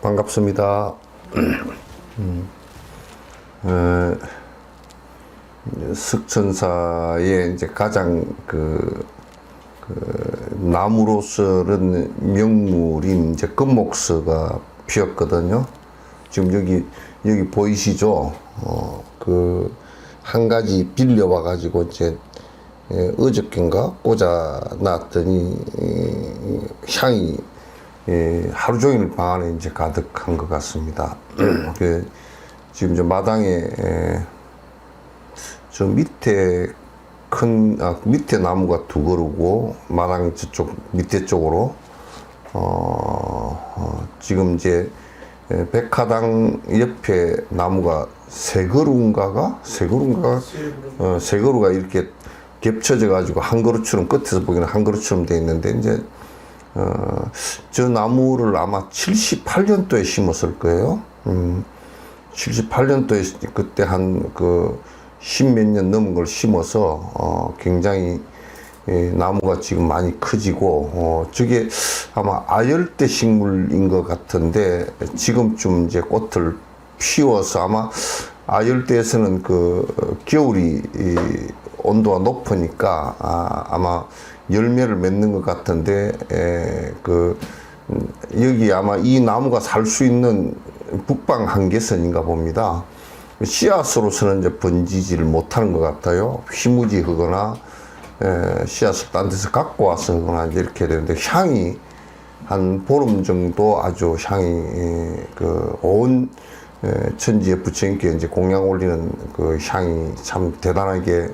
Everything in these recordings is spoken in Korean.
반갑습니다. 석천사의 이제 가장 나무로서는 명물인 이제 금목서가 피었거든요. 지금 여기 보이시죠? 한 가지 빌려와 가지고 이제 어저께인가 꽂아 놨더니 향이 하루 종일 방 안에 이제 가득한 것 같습니다. 지금 저 마당에 저 밑에 밑에 나무가 두 그루고 마당 저쪽 밑에 쪽으로 지금 이제 백화당 옆에 나무가 세 그루가 이렇게 겹쳐져 가지고 한 그루처럼 끝에서 보기에는 한 그루처럼 돼 있는데 이제 저 나무를 아마 78년도에 심었을 거예요. 78년도에 그때 한 십몇 년 넘은 걸 심어서 굉장히 나무가 지금 많이 커지고 저게 아마 아열대 식물인 것 같은데 지금쯤 이제 꽃을 피워서 아마 아열대에서는 겨울이 온도가 높으니까 아마 열매를 맺는 것 같은데 여기 아마 이 나무가 살 수 있는 북방 한계선인가 봅니다. 씨앗으로서는 이제 번지지를 못하는 것 같아요. 휘무지하거나 씨앗을 딴 데서 갖고 와서 하거나 이제 이렇게 되는데 향이 한 보름 정도 아주 향이 온 천지에 부처님께 이제 공양 올리는 향이 참 대단하게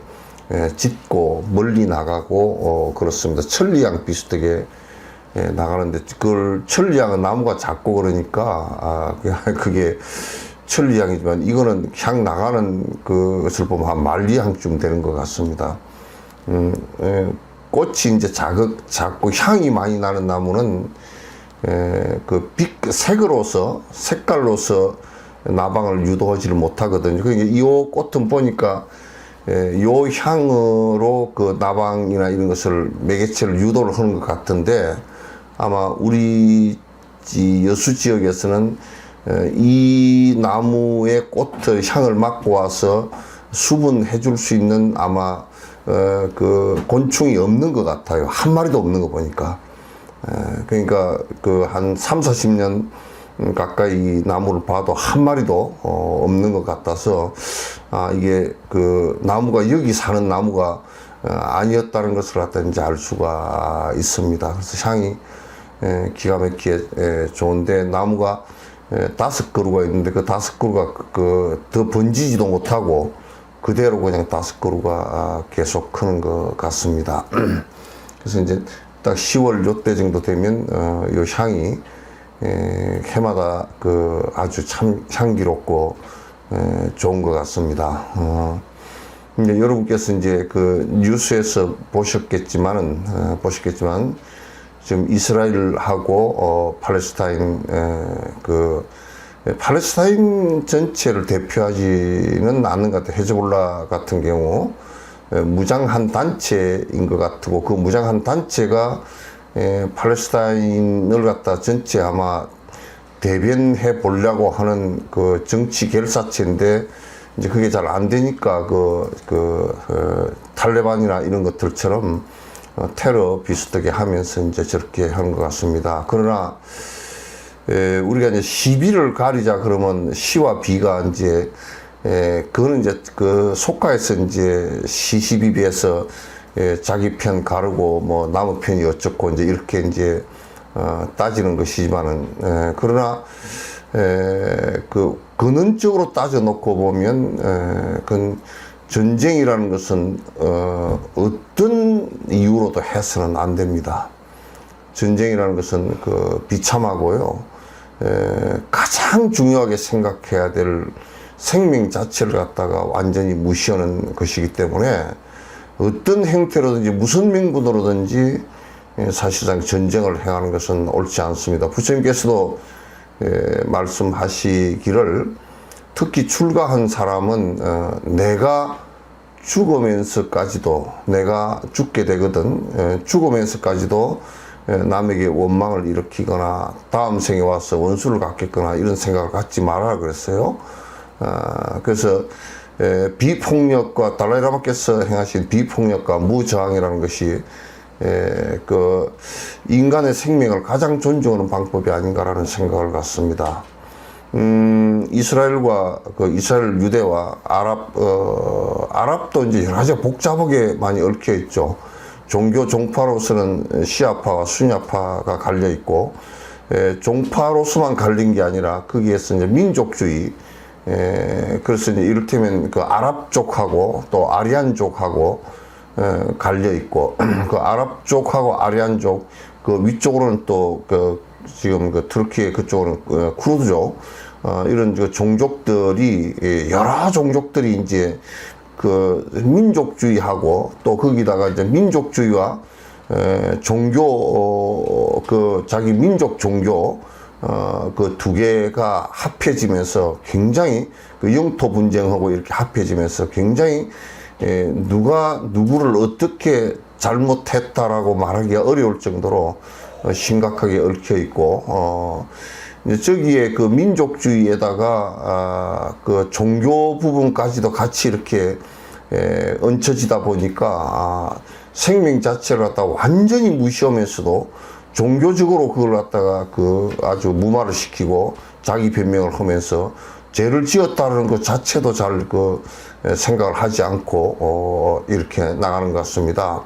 짙고 멀리 나가고 그렇습니다. 천리향 비슷하게 나가는데 그걸 천리향은 나무가 작고 그러니까 그게 천리향이지만 이거는 향 나가는 것을 보면 한 만리향쯤 되는 것 같습니다. 꽃이 이제 작고 향이 많이 나는 나무는 색깔로서 나방을 유도하지를 못하거든요. 그러니까 이 꽃은 보니까 요 향으로 나방이나 이런 것을 매개체를 유도를 하는 것 같은데 아마 우리 여수 지역에서는 이 나무의 꽃의 향을 맡고 와서 수분해 줄 수 있는 아마 곤충이 없는 것 같아요. 한 마리도 없는 거 보니까. 그러니까 한 30-40년 가까이 나무를 봐도 한 마리도 없는 것 같아서 이게 나무가 여기 사는 나무가 아니었다는 것을 갖다 이제 알 수가 있습니다. 그래서 향이 기가 막히게 좋은데 나무가 5그루가 있는데 그 5그루가 더 번지지도 못하고 그대로 그냥 5그루가 계속 크는 것 같습니다. 그래서 이제 딱 10월 요때 정도 되면 요 향이 해마다 아주 참 향기롭고 좋은 것 같습니다. 이제 여러분께서 이제 뉴스에서 보셨겠지만 지금 이스라엘하고 팔레스타인 팔레스타인 전체를 대표하지는 않는 것 같아요. 헤즈볼라 같은 경우 무장한 단체인 것 같고 그 무장한 단체가 팔레스타인을 갖다 전체 아마 대변해 보려고 하는 그 정치 결사체인데 이제 그게 잘 안 되니까 탈레반이나 이런 것들처럼 테러 비슷하게 하면서 이제 저렇게 하는 것 같습니다. 그러나 우리가 이제 시비를 가리자 그러면 시와 비가 이제 그거는 이제 그 속가에서 이제 시시비비에서 자기 편 가르고 뭐 남의 편이 어쩌고 이제 이렇게 이제 따지는 것이지만은 그러나 그 근원적으로 따져 놓고 보면 그 전쟁이라는 것은 어떤 이유로도 해서는 안 됩니다. 전쟁이라는 것은 그 비참하고요. 가장 중요하게 생각해야 될 생명 자체를 갖다가 완전히 무시하는 것이기 때문에 어떤 형태로든지 무슨 명분으로든지 사실상 전쟁을 행하는 것은 옳지 않습니다. 부처님께서도 말씀하시기를 특히 출가한 사람은 내가 죽으면서까지도 내가 죽게 되거든 죽으면서까지도 남에게 원망을 일으키거나 다음 생에 와서 원수를 갚겠거나 이런 생각을 갖지 말아라 그랬어요. 그래서 비폭력과 달라이라마께서 행하신 비폭력과 무저항이라는 것이 그 인간의 생명을 가장 존중하는 방법이 아닌가라는 생각을 갖습니다. 이스라엘과 그 이스라엘 유대와 아랍도 이제 여러 가지 복잡하게 많이 얽혀 있죠. 종교 종파로서는 시아파와 수냐파가 갈려 있고, 종파로서만 갈린 게 아니라 거기에서 이제 민족주의, 그래서 이제 이를테면 그 아랍 쪽하고 또 아리안족하고 갈려 있고, 그 아랍 쪽하고 아리안족 그 위쪽으로는 또 그 지금 그 터키의 그쪽으로는 쿠르드족, 이런 그 종족들이 여러 종족들이 이제 그 민족주의하고 또 거기다가 이제 민족주의와 종교 그 자기 민족 종교 그 두 개가 합해지면서 굉장히 그 영토 분쟁하고 이렇게 합해지면서 굉장히 누가 누구를 어떻게 잘못했다라고 말하기가 어려울 정도로 심각하게 얽혀 있고 이제 저기에 그 민족주의에다가 그 종교 부분까지도 같이 이렇게 얹혀지다 보니까 생명 자체를 갖다가 완전히 무시하면서도 종교적으로 그걸 갖다가 그 아주 무마를 시키고 자기 변명을 하면서 죄를 지었다는 것 자체도 잘 그 생각을 하지 않고 이렇게 나가는 것 같습니다.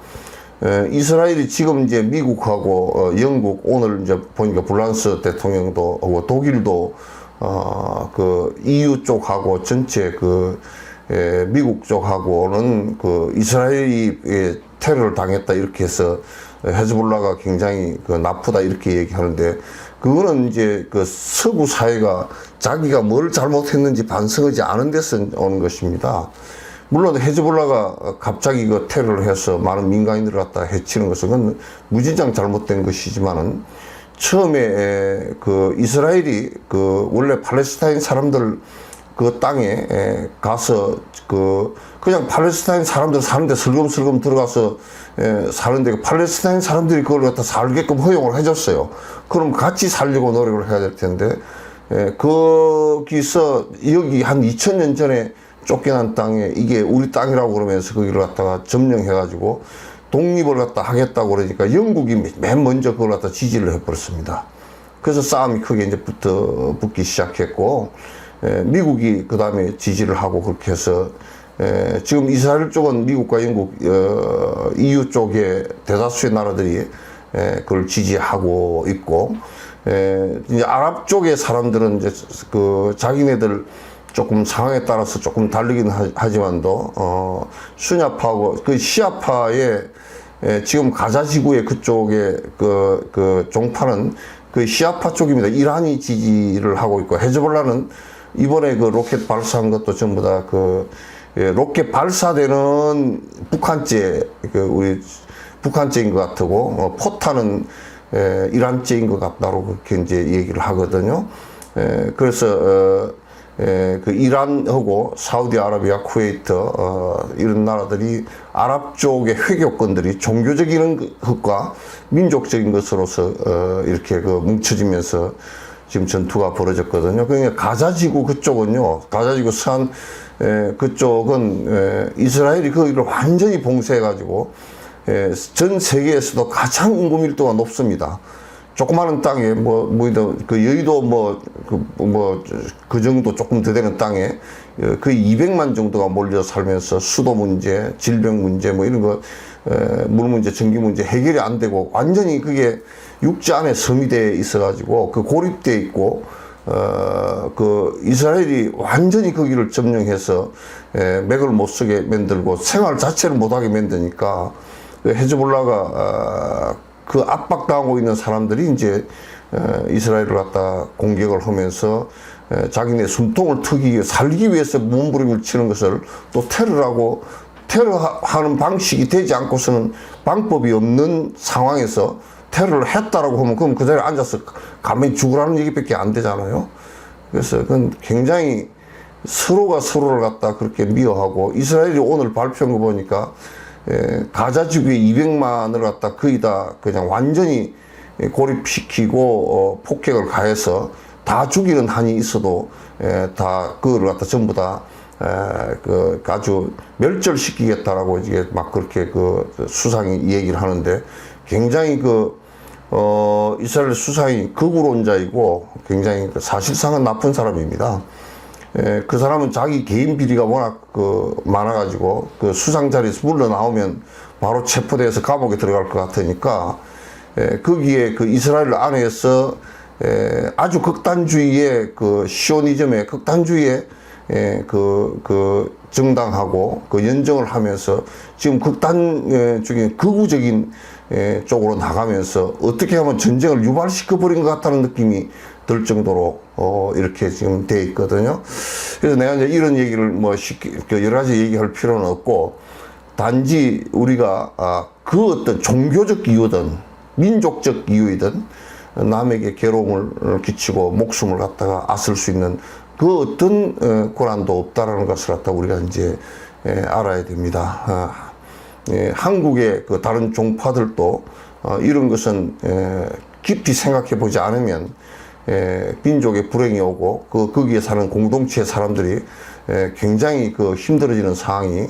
이스라엘이 지금 이제 미국하고 영국 오늘 이제 보니까 불란스 대통령도 하고 독일도 그 EU 쪽하고 전체 그 미국 쪽하고는 그 이스라엘이 테러를 당했다 이렇게 해서 헤즈볼라가 굉장히 그 나쁘다 이렇게 얘기하는데 그거는 이제 그 서구 사회가 자기가 뭘 잘못했는지 반성하지 않은 데서 오는 것입니다. 물론 헤즈볼라가 갑자기 그 테러를 해서 많은 민간인들을 갖다 해치는 것은 그건 무진장 잘못된 것이지만은 처음에 그 이스라엘이 그 원래 팔레스타인 사람들 그 땅에 가서 그 그냥 팔레스타인 사람들 사는데 슬금슬금 들어가서 사는데 그 팔레스타인 사람들이 그걸 갖다 살게끔 허용을 해줬어요. 그럼 같이 살려고 노력을 해야 될 텐데 거기서 여기 한 2000년 전에 쫓겨난 땅에 이게 우리 땅이라고 그러면서 거기를 갖다가 점령해가지고 독립을 갖다 하겠다고 그러니까 영국이 맨 먼저 그걸 갖다 지지를 해버렸습니다. 그래서 싸움이 크게 이제 붙기 시작했고, 미국이 그 다음에 지지를 하고 그렇게 해서, 지금 이스라엘 쪽은 미국과 영국, EU 쪽에 대다수의 나라들이 그걸 지지하고 있고, 이제 아랍 쪽의 사람들은 이제 그 자기네들 조금 상황에 따라서 조금 다르긴 하지만도 수냐파하고 그 시아파의 지금 가자 지구의 그쪽에 그 종파는 그 시아파 쪽입니다. 이란이 지지를 하고 있고 헤즈볼라는 이번에 그 로켓 발사한 것도 전부 다 그 로켓 발사되는 북한제 그 우리 북한제인 것 같고 포탄은 이란제인 것 같다고 그렇게 이제 얘기를 하거든요. 그래서 그 이란하고 사우디아라비아, 쿠웨이트 이런 나라들이 아랍 쪽의 회교권들이 종교적인 것과 민족적인 것으로서 이렇게 그 뭉쳐지면서 지금 전투가 벌어졌거든요. 그러니까 가자지구 그쪽은요, 가자지구 서안 그쪽은 이스라엘이 거기를 완전히 봉쇄해가지고 전 세계에서도 가장 인구 밀도가 높습니다. 조그마한 땅에 그 여의도 그 정도 조금 더 되는 땅에 거의 200만 정도가 몰려 살면서 수도 문제, 질병 문제 이런 거, 물 문제, 전기 문제 해결이 안 되고 완전히 그게 육지 안에 섬이 돼 있어가지고 그 고립돼 있고 그 이스라엘이 완전히 거기를 점령해서 맥을 못 쓰게 만들고 생활 자체를 못하게 만드니까 헤즈볼라가 그 압박당하고 있는 사람들이 이제 이스라엘을 갖다 공격을 하면서 자기네 숨통을 트기 살기 위해서 몸부림을 치는 것을 또 테러하는 방식이 되지 않고서는 방법이 없는 상황에서 테러를 했다라고 하면 그럼 그 자리에 앉아서 가만히 죽으라는 얘기밖에 안 되잖아요. 그래서 그건 굉장히 서로가 서로를 갖다 그렇게 미워하고 이스라엘이 오늘 발표한 거 보니까 가자지구에 200만을 갖다 거의 다 그냥 완전히 고립시키고 폭격을 가해서 다 죽이는 한이 있어도 다 그거를 갖다 전부 다 그 아주 멸절시키겠다라고 이게 막 그렇게 그 수상이 얘기를 하는데 굉장히 이스라엘 수상이 극우론자이고 굉장히 사실상은 나쁜 사람입니다. 그 사람은 자기 개인 비리가 워낙 많아가지고 그 수상 자리에서 물러나오면 바로 체포돼서 감옥에 들어갈 것 같으니까 거기에 그 이스라엘 안에서 아주 극단주의의 그 시오니즘의 극단주의의 정당하고 연정을 하면서 지금 극단적인 극우적인 쪽으로 나가면서 어떻게 하면 전쟁을 유발시켜 버린 것 같다는 느낌이 들 정도로 이렇게 지금 돼 있거든요. 그래서 내가 이제 이런 얘기를 여러 가지 얘기할 필요는 없고 단지 우리가 그 어떤 종교적 이유든 민족적 이유이든 남에게 괴로움을 끼치고 목숨을 갖다가 앗을 수 있는 그 어떤 고난도 없다라는 것을 갖다 우리가 이제 알아야 됩니다. 한국의 그 다른 종파들도 이런 것은 깊이 생각해 보지 않으면 민족의 불행이 오고 거기에 사는 공동체의 사람들이 굉장히 힘들어지는 상황이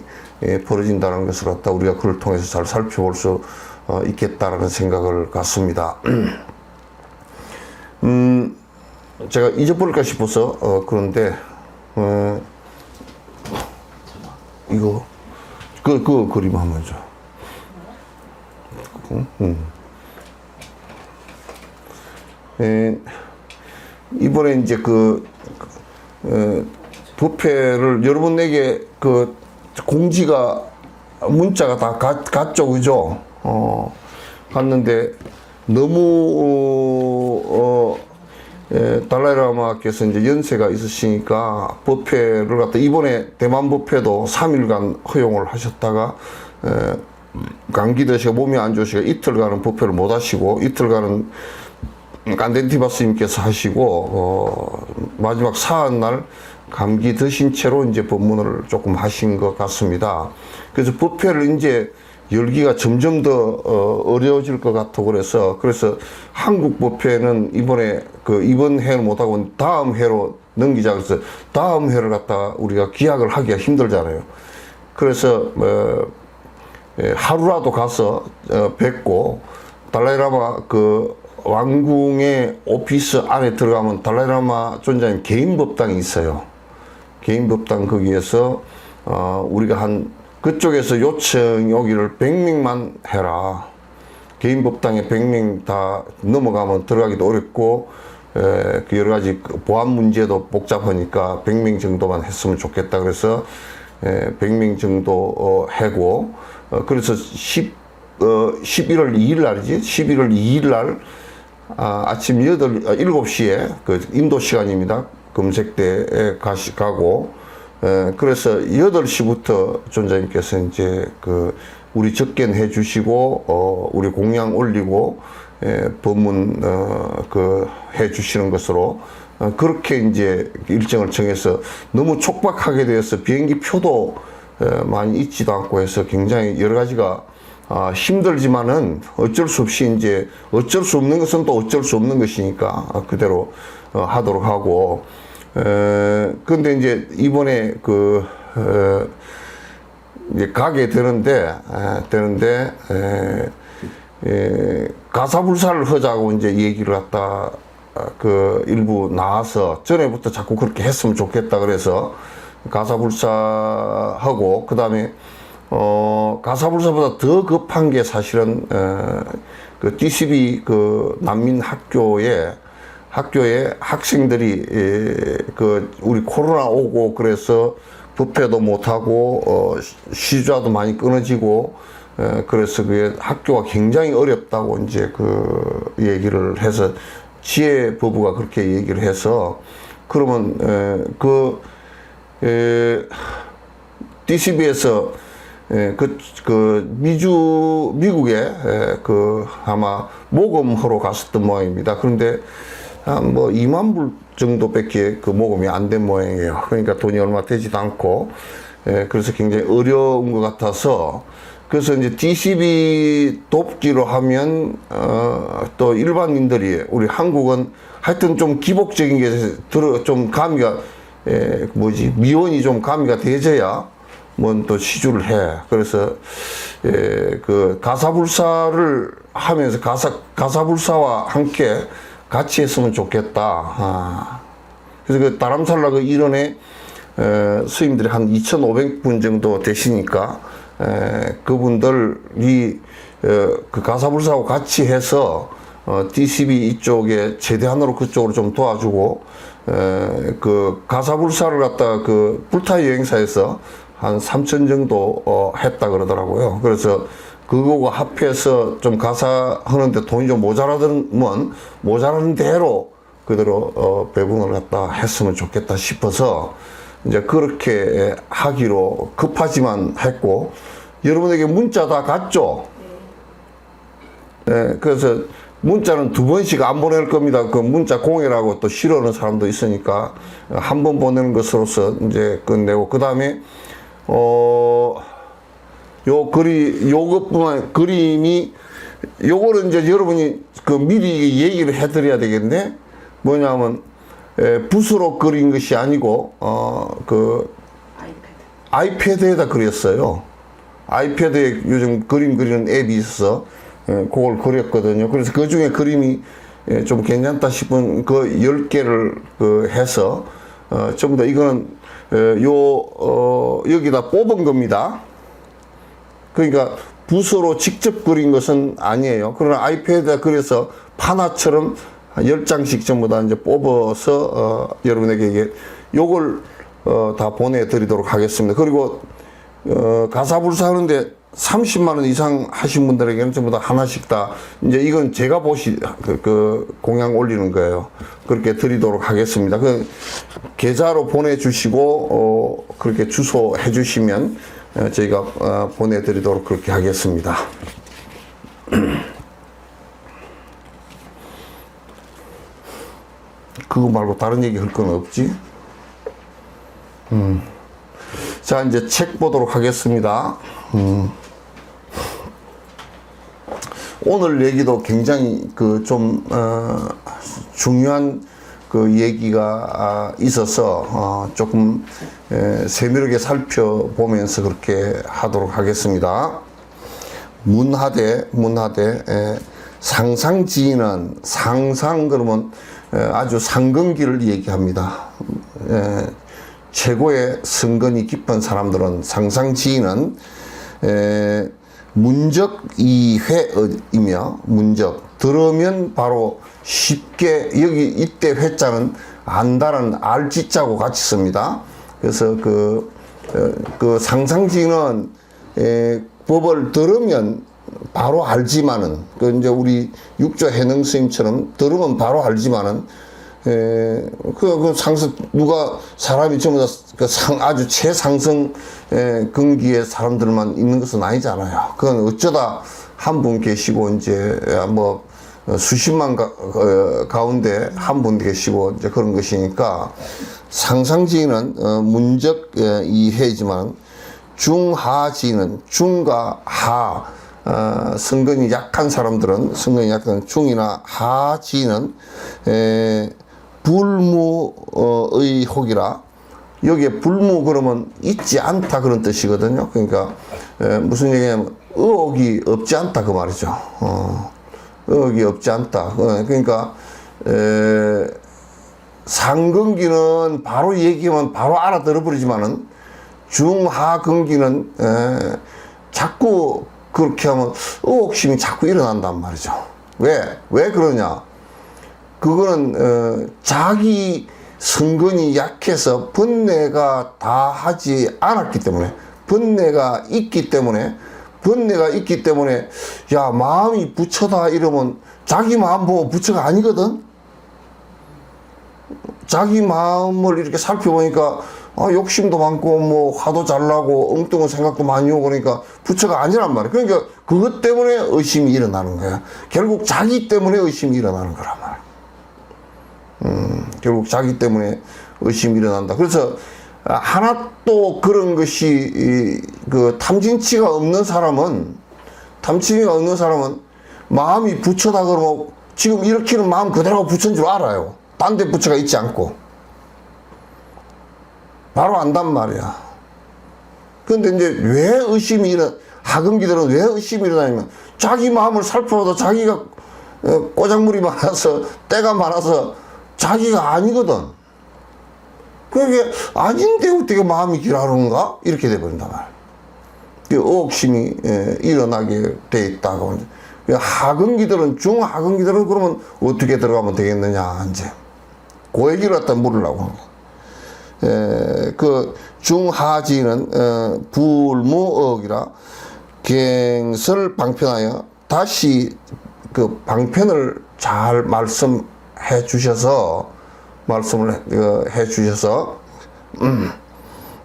벌어진다는 것을 갖다 우리가 그걸 통해서 잘 살펴볼 수 있겠다라는 생각을 갖습니다. 제가 잊어버릴까 싶어서 그런데 이거 그 그림 한번 줘. 이번에 이제 부패를 여러분에게 공지가 문자가 다 갔죠, 그죠? 갔는데 너무 달라이라마께서 이제 연세가 있으시니까 법회를 갖다 이번에 대만 법회도 3일간 허용을 하셨다가 감기 드시고 몸이 안 좋으시고 이틀간은 법회를 못 하시고 이틀간은 깐덴티바 스님께서 하시고 마지막 사흘날 감기 드신 채로 이제 법문을 조금 하신 것 같습니다. 그래서 법회를 이제 열기가 점점 더 어려워질 것 같고 그래서 한국 법회는 이번에 이번 해는 못하고 다음 해로 넘기자 그래서 다음 해를 갖다 우리가 기약을 하기가 힘들잖아요. 그래서 하루라도 가서 뵙고 달라이라마 왕궁의 오피스 안에 들어가면 달라이라마 존자님 개인 법당이 있어요. 개인 법당 거기에서 우리가 그쪽에서 요청이 오기를 100명만 해라. 개인 법당에 100명 다 넘어가면 들어가기도 어렵고 여러 가지 보안 문제도 복잡하니까 100명 정도만 했으면 좋겠다. 그래서 100명 정도 하고 그래서 11월 2일 날이지 11월 2일 날 아침 7시에 인도 시간입니다. 금색대에 가고 그래서 8시부터 존자님께서 이제 우리 접견해 주시고 우리 공양 올리고 법문 해 주시는 것으로 그렇게 이제 일정을 정해서 너무 촉박하게 되어서 비행기 표도 많이 있지도 않고 해서 굉장히 여러 가지가 힘들지만은 어쩔 수 없이 이제 어쩔 수 없는 것은 또 어쩔 수 없는 것이니까 그대로 하도록 하고, 근데 이제 이번에 이제 가게 되는데, 가사불사를 하자고 이제 얘기를 갖다 일부 나와서 전에부터 자꾸 그렇게 했으면 좋겠다 그래서 가사불사하고, 그 다음에 가사불사보다 더 급한 게 사실은 DCB 난민 학교에 학생들이 우리 코로나 오고 그래서 부패도 못하고 시주화도 많이 끊어지고, 그래서 그게 학교가 굉장히 어렵다고 이제 얘기를 해서 지혜부부가 그렇게 얘기를 해서, 그러면 DCB에서 미국에 아마 모금하러 갔었던 모양입니다. 그런데 한 2만 불 정도밖에 모금이 안 된 모양이에요. 그러니까 돈이 얼마 되지도 않고, 그래서 굉장히 어려운 것 같아서, 그래서 이제 DCB 돕기로 하면 또 일반인들이, 우리 한국은 하여튼 좀 기복적인 게 좀 가미가 미원이 좀 가미가 되져야 또 시주를 해. 그래서 가사불사를 하면서 가사불사와 함께 같이 했으면 좋겠다. 그래서 다람살라 일원에 스님들이 한 2,500분 정도 되시니까, 그분들이 가사불사하고 같이 해서 DCB 이쪽에 최대한으로 그쪽으로 좀 도와주고, 가사불사를 갖다가 불타 여행사에서 한 3천 정도 했다 그러더라고요. 그래서 그거가 합해서 좀 가사 하는데 돈이 좀 모자라는 대로 그대로 배분을 갖다 했으면 좋겠다 싶어서 이제 그렇게 하기로 급하지만 했고, 여러분에게 문자 다 갔죠? 네, 그래서 문자는 2번씩 안 보낼 겁니다. 문자 공해라고 또 싫어하는 사람도 있으니까 한 번 보내는 것으로서 이제 끝내고, 그 다음에 그림이, 요거는 이제 여러분이 미리 얘기를 해드려야 되겠네. 뭐냐면, 붓으로 그린 것이 아니고, 아이패드에다 그렸어요. 아이패드에 요즘 그림 그리는 앱이 있어서, 그걸 그렸거든요. 그래서 그 중에 그림이 좀 괜찮다 싶은 10개를 해서, 전부 다 이거는, 여기다 뽑은 겁니다. 그러니까 붓으로 직접 그린 것은 아니에요. 그러나 아이패드에 그려서 판화처럼 10장씩 전부 다 이제 뽑아서 여러분에게 이게 요걸 다 보내드리도록 하겠습니다. 그리고 가사불사 하는데 30만 원 이상 하신 분들에게는 전부 다 하나씩 다, 이제 이건 제가 공양 올리는 거예요. 그렇게 드리도록 하겠습니다. 계좌로 보내주시고 그렇게 주소 해주시면 저희가 보내드리도록 그렇게 하겠습니다. 그거 말고 다른 얘기 할 건 없지? 자, 이제 책 보도록 하겠습니다. 오늘 얘기도 굉장히 중요한 얘기가 있어서 조금 세밀하게 살펴보면서 그렇게 하도록 하겠습니다. 문하대 상상지인은, 그러면 아주 상근기를 얘기합니다. 최고의 성근이 깊은 사람들은, 상상지인은 문적이회이며, 들으면 바로 쉽게, 이때 회자는 안다는 알지자고 같이 씁니다. 그래서 상상지는 법을 들으면 바로 알지만은, 이제 우리 육조 해능 스님처럼 들으면 바로 알지만은, 누가 사람이 전부 다 아주 최상승 근기의 사람들만 있는 것은 아니잖아요. 그건 어쩌다 한 분 계시고, 이제 수십만 가운데 한 분 계시고, 이제 그런 것이니까, 상상지는 문적 이해지만, 중하지는, 중과 하, 성근이 약한 사람들은, 성근이 약한 중이나 하지는 불무의 혹이라. 여기에 불무 그러면 있지 않다 그런 뜻이거든요. 그러니까 무슨 얘기냐면 의혹이 없지 않다 그 말이죠. 의혹이 없지 않다. 그러니까 상근기는 바로 얘기하면 바로 알아들어 버리지만은 중하근기는 자꾸 그렇게 하면 의혹심이 자꾸 일어난단 말이죠. 왜 그러냐? 그거는 자기 성근이 약해서 번뇌가 다 하지 않았기 때문에, 번뇌가 있기 때문에 야 마음이 부처다 이러면 자기 마음 보고 부처가 아니거든. 자기 마음을 이렇게 살펴보니까 욕심도 많고 뭐 화도 잘 나고 엉뚱한 생각도 많이 오고 그러니까 부처가 아니란 말이야. 그러니까 그것 때문에 의심이 일어나는 거야. 결국 자기 때문에 의심이 일어나는 거란 말이야. 결국 자기 때문에 의심이 일어난다. 그래서 하나도 그런 것이 그 탐진치가 없는 사람은 마음이 부처다 그러면 지금 이렇게는 마음 그대로 부처인 줄 알아요. 딴 데 부처가 있지 않고 바로 안단 말이야. 그런데 이제 왜 하근기들은 왜 의심이 일어나냐면 자기 마음을 살펴봐도 자기가 꼬작물이 많아서 때가 많아서 자기가 아니거든. 그게 아닌데 어떻게 마음이 길하는가? 이렇게 돼버린단 말이야. 의혹심이 일어나게 돼 있다고. 하근기들은, 중하근기들은 그러면 어떻게 들어가면 되겠느냐, 이제. 그 얘기를 갖다 물으려고 하는 거야. 그 중하지는 불무억이라 갱설 방편하여 다시 그 방편을 잘 말씀해 주셔서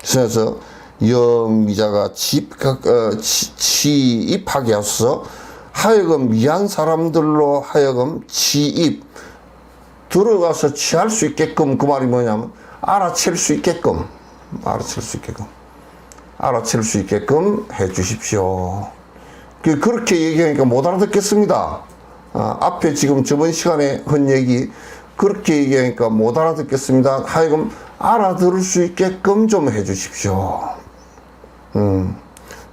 그래서 영미자가 치입하게 하소서. 하여금 미한 사람들로 하여금 치입 들어가서 취할 수 있게끔, 그 말이 뭐냐면 알아챌 수 있게끔 해 주십시오. 그렇게 얘기하니까 못 알아듣겠습니다. 앞에 지금 저번 시간에 한 얘기 그렇게 얘기하니까 못 알아듣겠습니다. 하여금 알아들을 수 있게끔 좀 해 주십시오.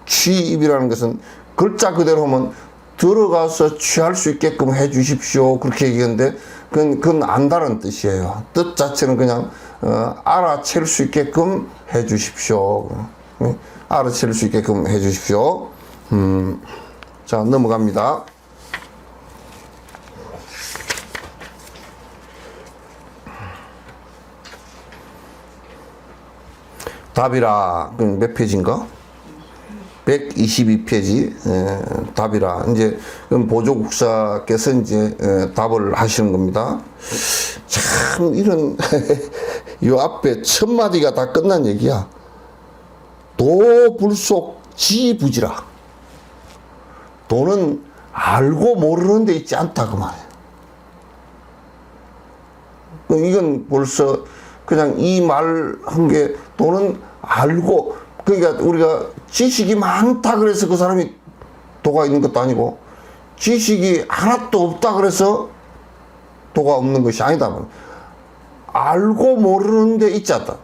취입이라는 것은 글자 그대로 하면 들어가서 취할 수 있게끔 해 주십시오. 그렇게 얘기하는데 그건 안다는 뜻이에요. 뜻 자체는 그냥 알아챌 수 있게끔 해 주십시오. 알아챌 수 있게끔 해 주십시오. 자, 넘어갑니다. 답이라, 몇 페이지인가? 122페이지, 답이라. 이제, 보조국사께서 이제, 답을 하시는 겁니다. 참, 이런, 요 앞에 첫 마디가 다 끝난 얘기야. 도불속 지부지라. 도는 알고 모르는 데 있지 않다, 그 말이야. 이건 벌써 그냥 이 말 한 게 도는 알고, 그러니까 우리가 지식이 많다 그래서 그 사람이 도가 있는 것도 아니고 지식이 하나도 없다 그래서 도가 없는 것이 아니다. 알고 모르는 데 있지 않다.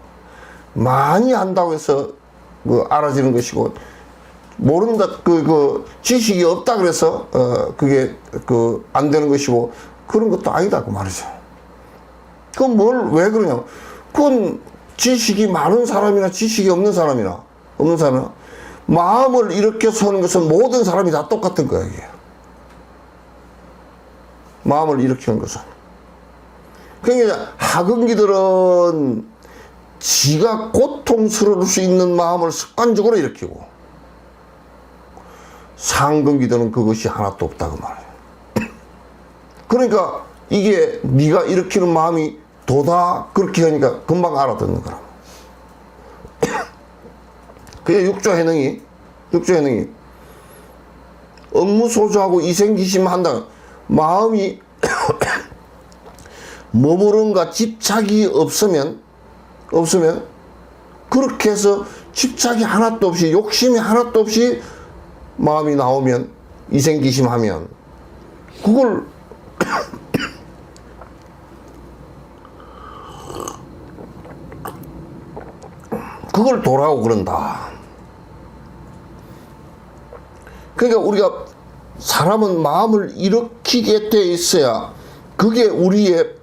많이 안다고 해서 알아지는 것이고 모른다, 지식이 없다 그래서 그게 안 되는 것이고 그런 것도 아니다 그 말이죠. 그건 왜 그러냐? 그건 지식이 많은 사람이나 지식이 없는 사람이나 마음을 이렇게 서는 것은 모든 사람이 다 똑같은 거야, 이게. 마음을 일으키는 것은. 그러니까 하근기들은 지가 고통스러울 수 있는 마음을 습관적으로 일으키고 상근기들은 그것이 하나도 없다 그 말이에요. 그러니까 이게 네가 일으키는 마음이 도다 그렇게 하니까 금방 알아듣는 거라. 그게 육조해능이 업무소조하고 이생기심 한다. 마음이 머무른가 집착이 없으면 그렇게 해서 집착이 하나도 없이 욕심이 하나도 없이 마음이 나오면 이생기심하면 그걸 그걸 도라고 그런다. 그러니까 우리가 사람은 마음을 일으키게 돼 있어야 그게 우리의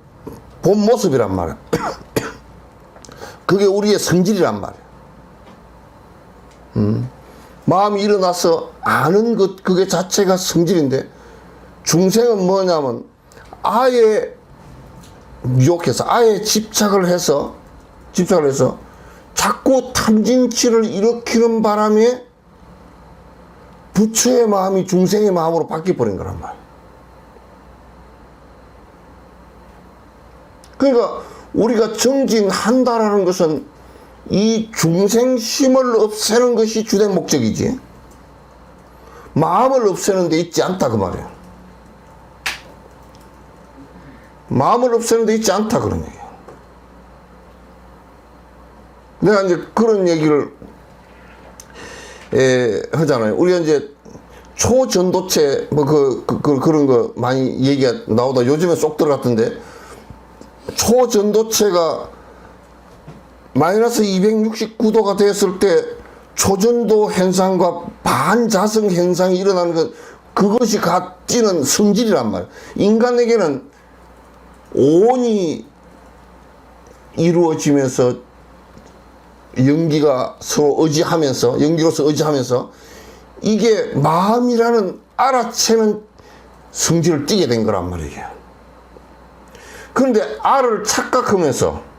본 모습이란 말이야. 그게 우리의 성질이란 말이야. 마음이 일어나서 아는 것, 그게 자체가 성질인데, 중생은 뭐냐면 아예 유혹해서, 아예 집착을 해서 자꾸 탐진치를 일으키는 바람에 부처의 마음이 중생의 마음으로 바뀌어버린 거란 말이야. 그러니까 우리가 정진한다라는 것은 이 중생심을 없애는 것이 주된 목적이지, 마음을 없애는 데 있지 않다 그 말이에요. 마음을 없애는 데 있지 않다 그런 얘기예요. 내가 이제 그런 얘기를 하잖아요. 우리가 이제 초전도체 그런 거 많이 얘기가 나오다 요즘에 쏙 들어갔던데, 초전도체가 마이너스 269도가 됐을 때 초전도 현상과 반자성 현상이 일어나는 것, 그것이 갖지는 성질이란 말이에요. 인간에게는 오온이 이루어지면서 연기가 서로 의지하면서, 연기로서 의지하면서 이게 마음이라는 알아채는 성질을 띠게 된 거란 말이에요. 그런데 알을 착각하면서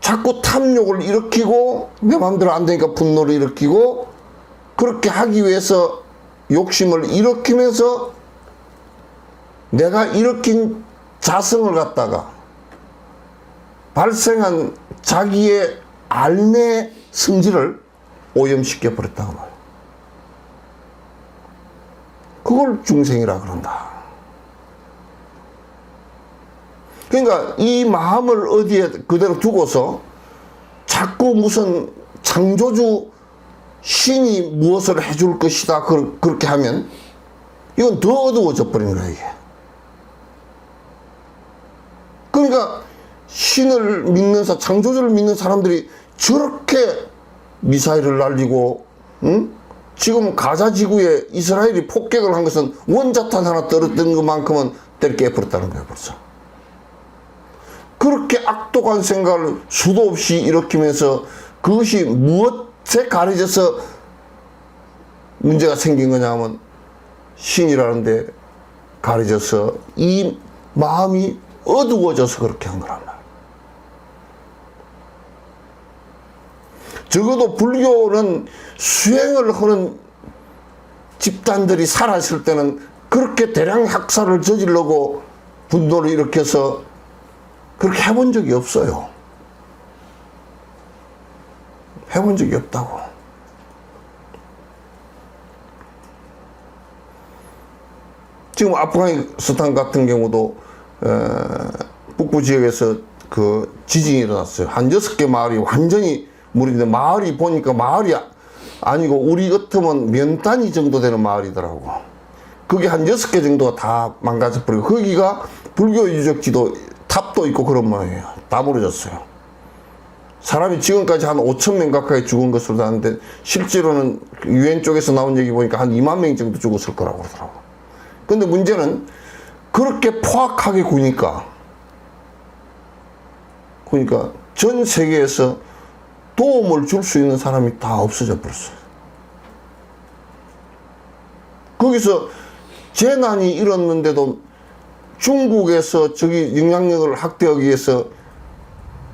자꾸 탐욕을 일으키고, 내 마음대로 안 되니까 분노를 일으키고, 그렇게 하기 위해서 욕심을 일으키면서 내가 일으킨 자성을 갖다가 발생한 자기의 알매 성질을 오염시켜 버렸다고 말이에요. 그걸 중생이라 그런다. 그러니까 이 마음을 어디에 그대로 두고서 자꾸 무슨 창조주 신이 무엇을 해줄 것이다 그렇게 하면 이건 더 어두워져 버리는 거야, 이게. 그러니까 신을 믿는 창조주를 믿는 사람들이 저렇게 미사일을 날리고, 지금 가자 지구에 이스라엘이 폭격을 한 것은 원자탄 하나 떨어뜨린 것만큼은 때려 깨버렸다는 거야, 벌써. 그렇게 악독한 생각을 수도 없이 일으키면서 그것이 무엇에 가려져서 문제가 생긴 거냐면 신이라는 데 가려져서 이 마음이 어두워져서 그렇게 한 거란 말이야. 적어도 불교는 수행을 하는 집단들이 살아있을 때는 그렇게 대량 학살을 저지르고 분노를 일으켜서 그렇게 해본 적이 없어요. 해본 적이 없다고. 지금 아프가니스탄 같은 경우도 북부 지역에서 그 지진이 일어났어요. 한 6개 마을이 완전히 물인데, 마을이 보니까 마을이 아니고 우리 같으면 면 단위 정도 되는 마을이더라고. 그게 한 6개 정도가 다 망가져버리고, 거기가 불교 유적지도 탑도 있고 그런 모양이에요. 다 무너졌어요. 사람이 지금까지 한 5천 명 가까이 죽은 것으로 아는데, 실제로는 유엔 쪽에서 나온 얘기 보니까 한 2만 명 정도 죽었을 거라고 그러더라고. 근데 문제는 그렇게 포악하게 구니까 전 세계에서 도움을 줄 수 있는 사람이 다 없어져 버렸어요. 거기서 재난이 일었는데도 중국에서 저기 영향력을 확대하기 위해서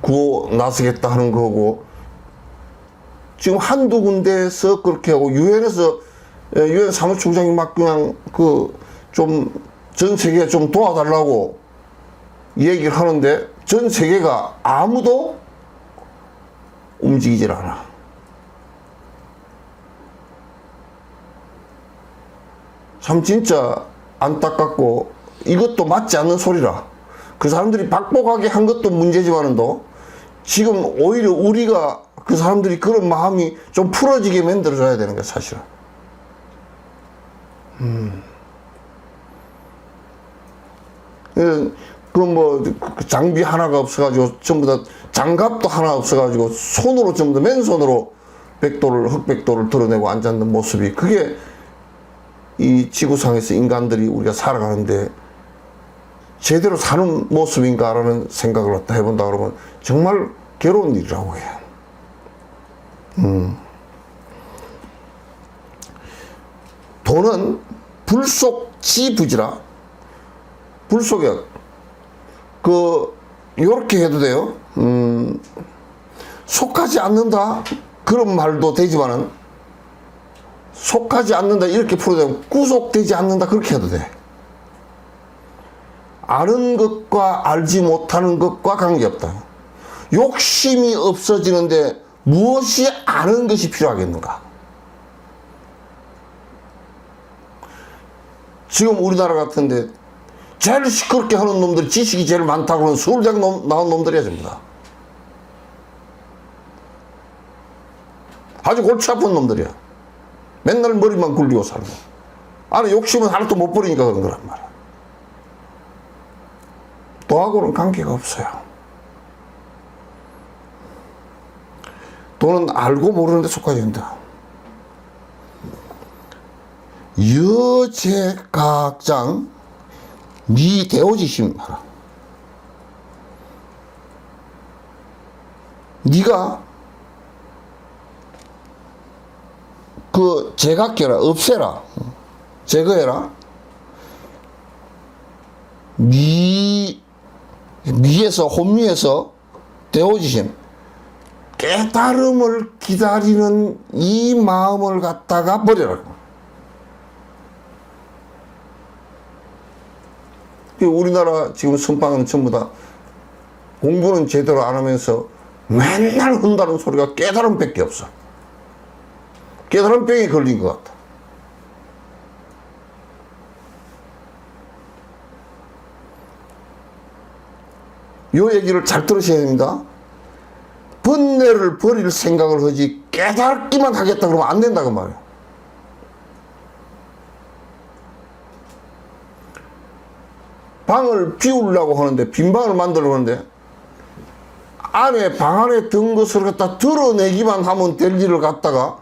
구호 나서겠다 하는 거고, 지금 한두 군데에서 그렇게 하고, 유엔에서 유엔 사무총장이 막 그냥 전 세계에 좀 도와달라고 얘기를 하는데 전 세계가 아무도 움직이질 않아. 참 진짜 안타깝고, 이것도 맞지 않는 소리라. 그 사람들이 박복하게 한 것도 문제지만도 지금 오히려 우리가 그 사람들이 그런 마음이 좀 풀어지게 만들어줘야 되는 거야, 사실은. 그 장비 하나가 없어가지고 전부 다 장갑도 하나 없어가지고 손으로 전부 다 맨손으로 흑백도를 드러내고 앉았는 모습이, 그게 이 지구상에서 인간들이 우리가 살아가는데 제대로 사는 모습인가라는 생각을 갖다 해본다 그러면 정말 괴로운 일이라고 해요. 돈은 불속지부지라. 불속에 요렇게 해도 돼요. 속하지 않는다 그런 말도 되지만은, 속하지 않는다 이렇게 풀어도 되고, 구속되지 않는다 그렇게 해도 돼. 아는 것과 알지 못하는 것과 관계없다. 욕심이 없어지는데 무엇이 아는 것이 필요하겠는가? 지금 우리나라 같은데 제일 시끄럽게 하는 놈들이, 지식이 제일 많다고 하는 서울대학 나온 놈들이야 전부 다. 아주 골치 아픈 놈들이야. 맨날 머리만 굴리고 살고. 안에 욕심은 하나도 못 버리니까 그런 거란 말이야. 돈하고는 관계가 없어요. 돈은 알고 모르는 데 속하지 않는다. 여제각장 미대오지심 하라. 네가 제각해라, 없애라, 제거해라. 미에서, 혼미에서 대오지심, 깨달음을 기다리는 이 마음을 갖다가 버려라. 우리나라 지금 선방은 전부 다 공부는 제대로 안 하면서 맨날 한다는 소리가 깨달음밖에 없어. 깨달음병에 걸린 것 같아. 요 얘기를 잘 들으셔야 됩니다. 번뇌를 버릴 생각을 하지 깨닫기만 하겠다 그러면 안 된다고 말이에요. 방을 비우려고 하는데, 빈 방을 만들려고 하는데, 방 안에 든 것을 갖다 드러내기만 하면 될 일을 갖다가,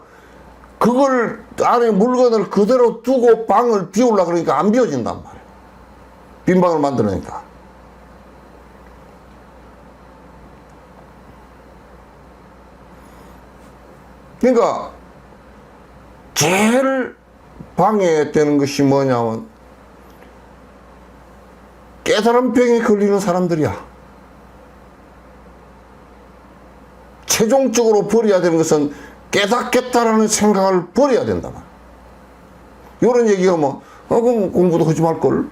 그걸 안에 물건을 그대로 두고 방을 비우려고 그러니까 안 비워진단 말이에요. 빈 방을 만들어내니까. 그러니까 제일 방해되는 것이 뭐냐면 깨달음병에 걸리는 사람들이야. 최종적으로 버려야 되는 것은 깨닫겠다라는 생각을 버려야 된다. 이런 얘기가 뭐, 그럼 공부도 하지 말걸.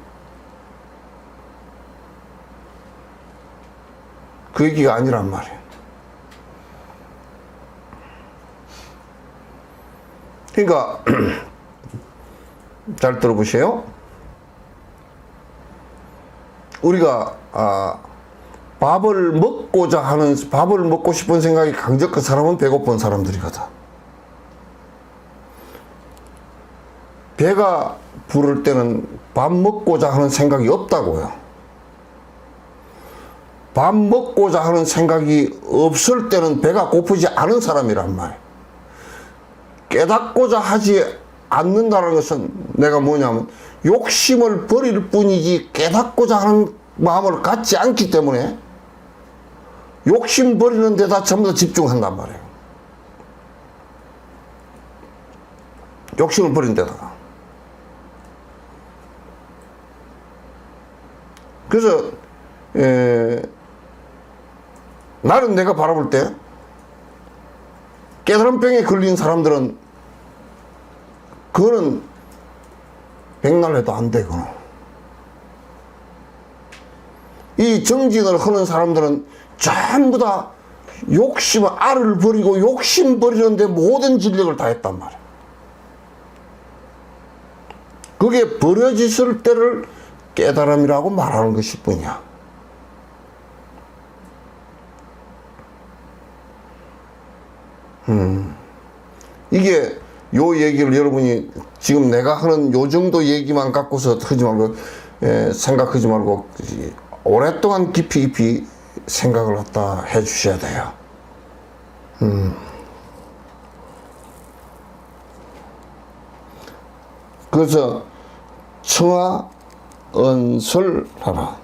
그 얘기가 아니란 말이에요. 그러니까 잘 들어보세요. 우리가 밥을 먹고 싶은 생각이 강적한 사람은 배고픈 사람들이거든. 배가 부를 때는 밥 먹고자 하는 생각이 없다고요. 밥 먹고자 하는 생각이 없을 때는 배가 고프지 않은 사람이란 말이에요. 깨닫고자 하지 않는다는 것은 내가 뭐냐면 욕심을 버릴 뿐이지 깨닫고자 하는 마음을 갖지 않기 때문에 욕심 버리는 데다 전부 다 집중한단 말이에요. 욕심을 버린 데다가. 그래서 나는 내가 바라볼 때 깨달음병에 걸린 사람들은 그거는 백날 해도 안 돼. 그거는. 이 정진을 하는 사람들은 전부 다 욕심을 알을 버리고 욕심 버리는데 모든 진력을 다했단 말이야. 그게 버려졌을 때를 깨달음이라고 말하는 것일 뿐이야. 이게 요 얘기를 여러분이 지금 내가 하는 요 정도 얘기만 갖고서 하지 말고 생각하지 말고 오랫동안 깊이 생각을 갖다 해 주셔야 돼요. 그래서 청아 은설하라.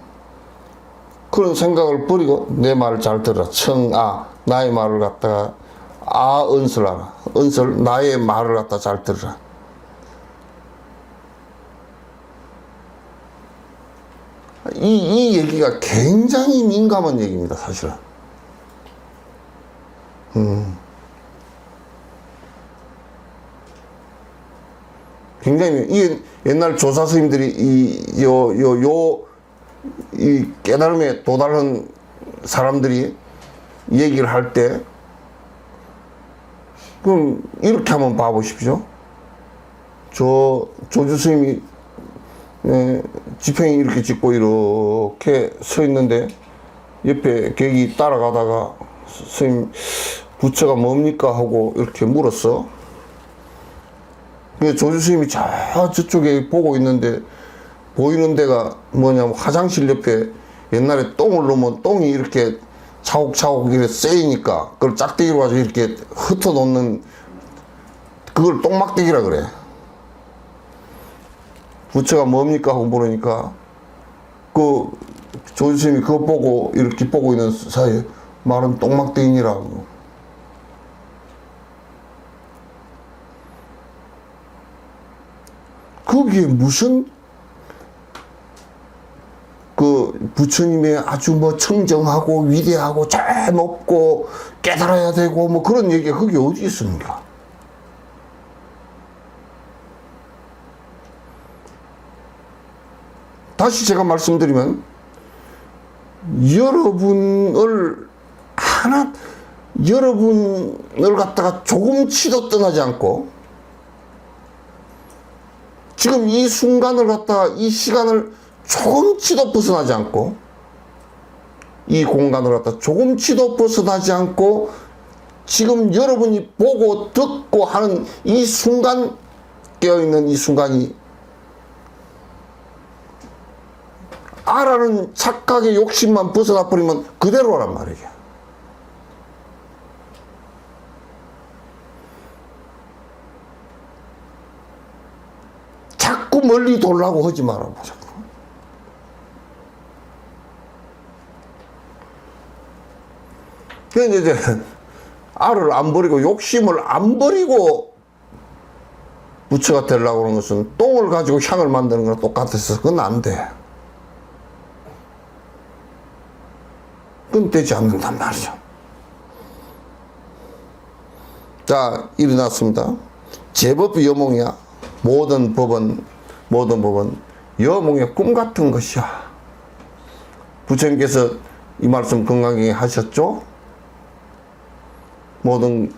그런 생각을 버리고 내 말을 잘 들어라. 청아, 나의 말을 갖다가 은설하라. 은설, 나의 말을 갖다 잘 들어라. 이 얘기가 굉장히 민감한 얘기입니다, 사실은. 굉장히, 이게 옛날 조사 스님들이 이 깨달음에 도달한 사람들이 얘기를 할 때, 그럼 이렇게 한번 봐보십시오. 조주 스님이 지팽이 이렇게 짚고 이렇게 서 있는데 옆에 객이 따라가다가 스님 부처가 뭡니까 하고 이렇게 물었어. 조주 스님이 저쪽에 보고 있는데 보이는 데가 뭐냐면 화장실 옆에 옛날에 똥을 놓으면 똥이 이렇게 차곡차곡 이렇게 쌓이니까 그걸 짝대기로 가지고 이렇게 흩어놓는 그걸 똥막대기라 그래. 부처가 뭡니까 하고 물으니까 그 조주스님이 그거 보고 이렇게 보고 있는 사이에 말은 똥막대기니라고. 거기에 무슨 그 부처님의 아주 뭐 청정하고 위대하고 저 높고 깨달아야 되고 뭐 그런 얘기가 거기 어디 있습니까? 다시 제가 말씀드리면 여러분을 갖다가 조금치도 떠나지 않고 지금 이 순간을 갖다가 이 시간을 조금치도 벗어나지 않고 이 공간을 갖다가 조금치도 벗어나지 않고 지금 여러분이 보고 듣고 하는 이 순간 깨어있는 이 순간이 알아는 착각의 욕심만 벗어나 버리면 그대로란 말이에요. 자꾸 멀리 돌라고 하지 말라고 자꾸. 그래서 이제 알을 안 버리고 욕심을 안 버리고 부처가 되려고 하는 것은 똥을 가지고 향을 만드는 거랑 똑같아서 그건 안 돼. 그건 되지 않는단 말이죠. 자, 일어났습니다. 제법 여몽이야. 모든 법은 여몽의 꿈 같은 것이야. 부처님께서 이 말씀 건강하게 하셨죠? 모든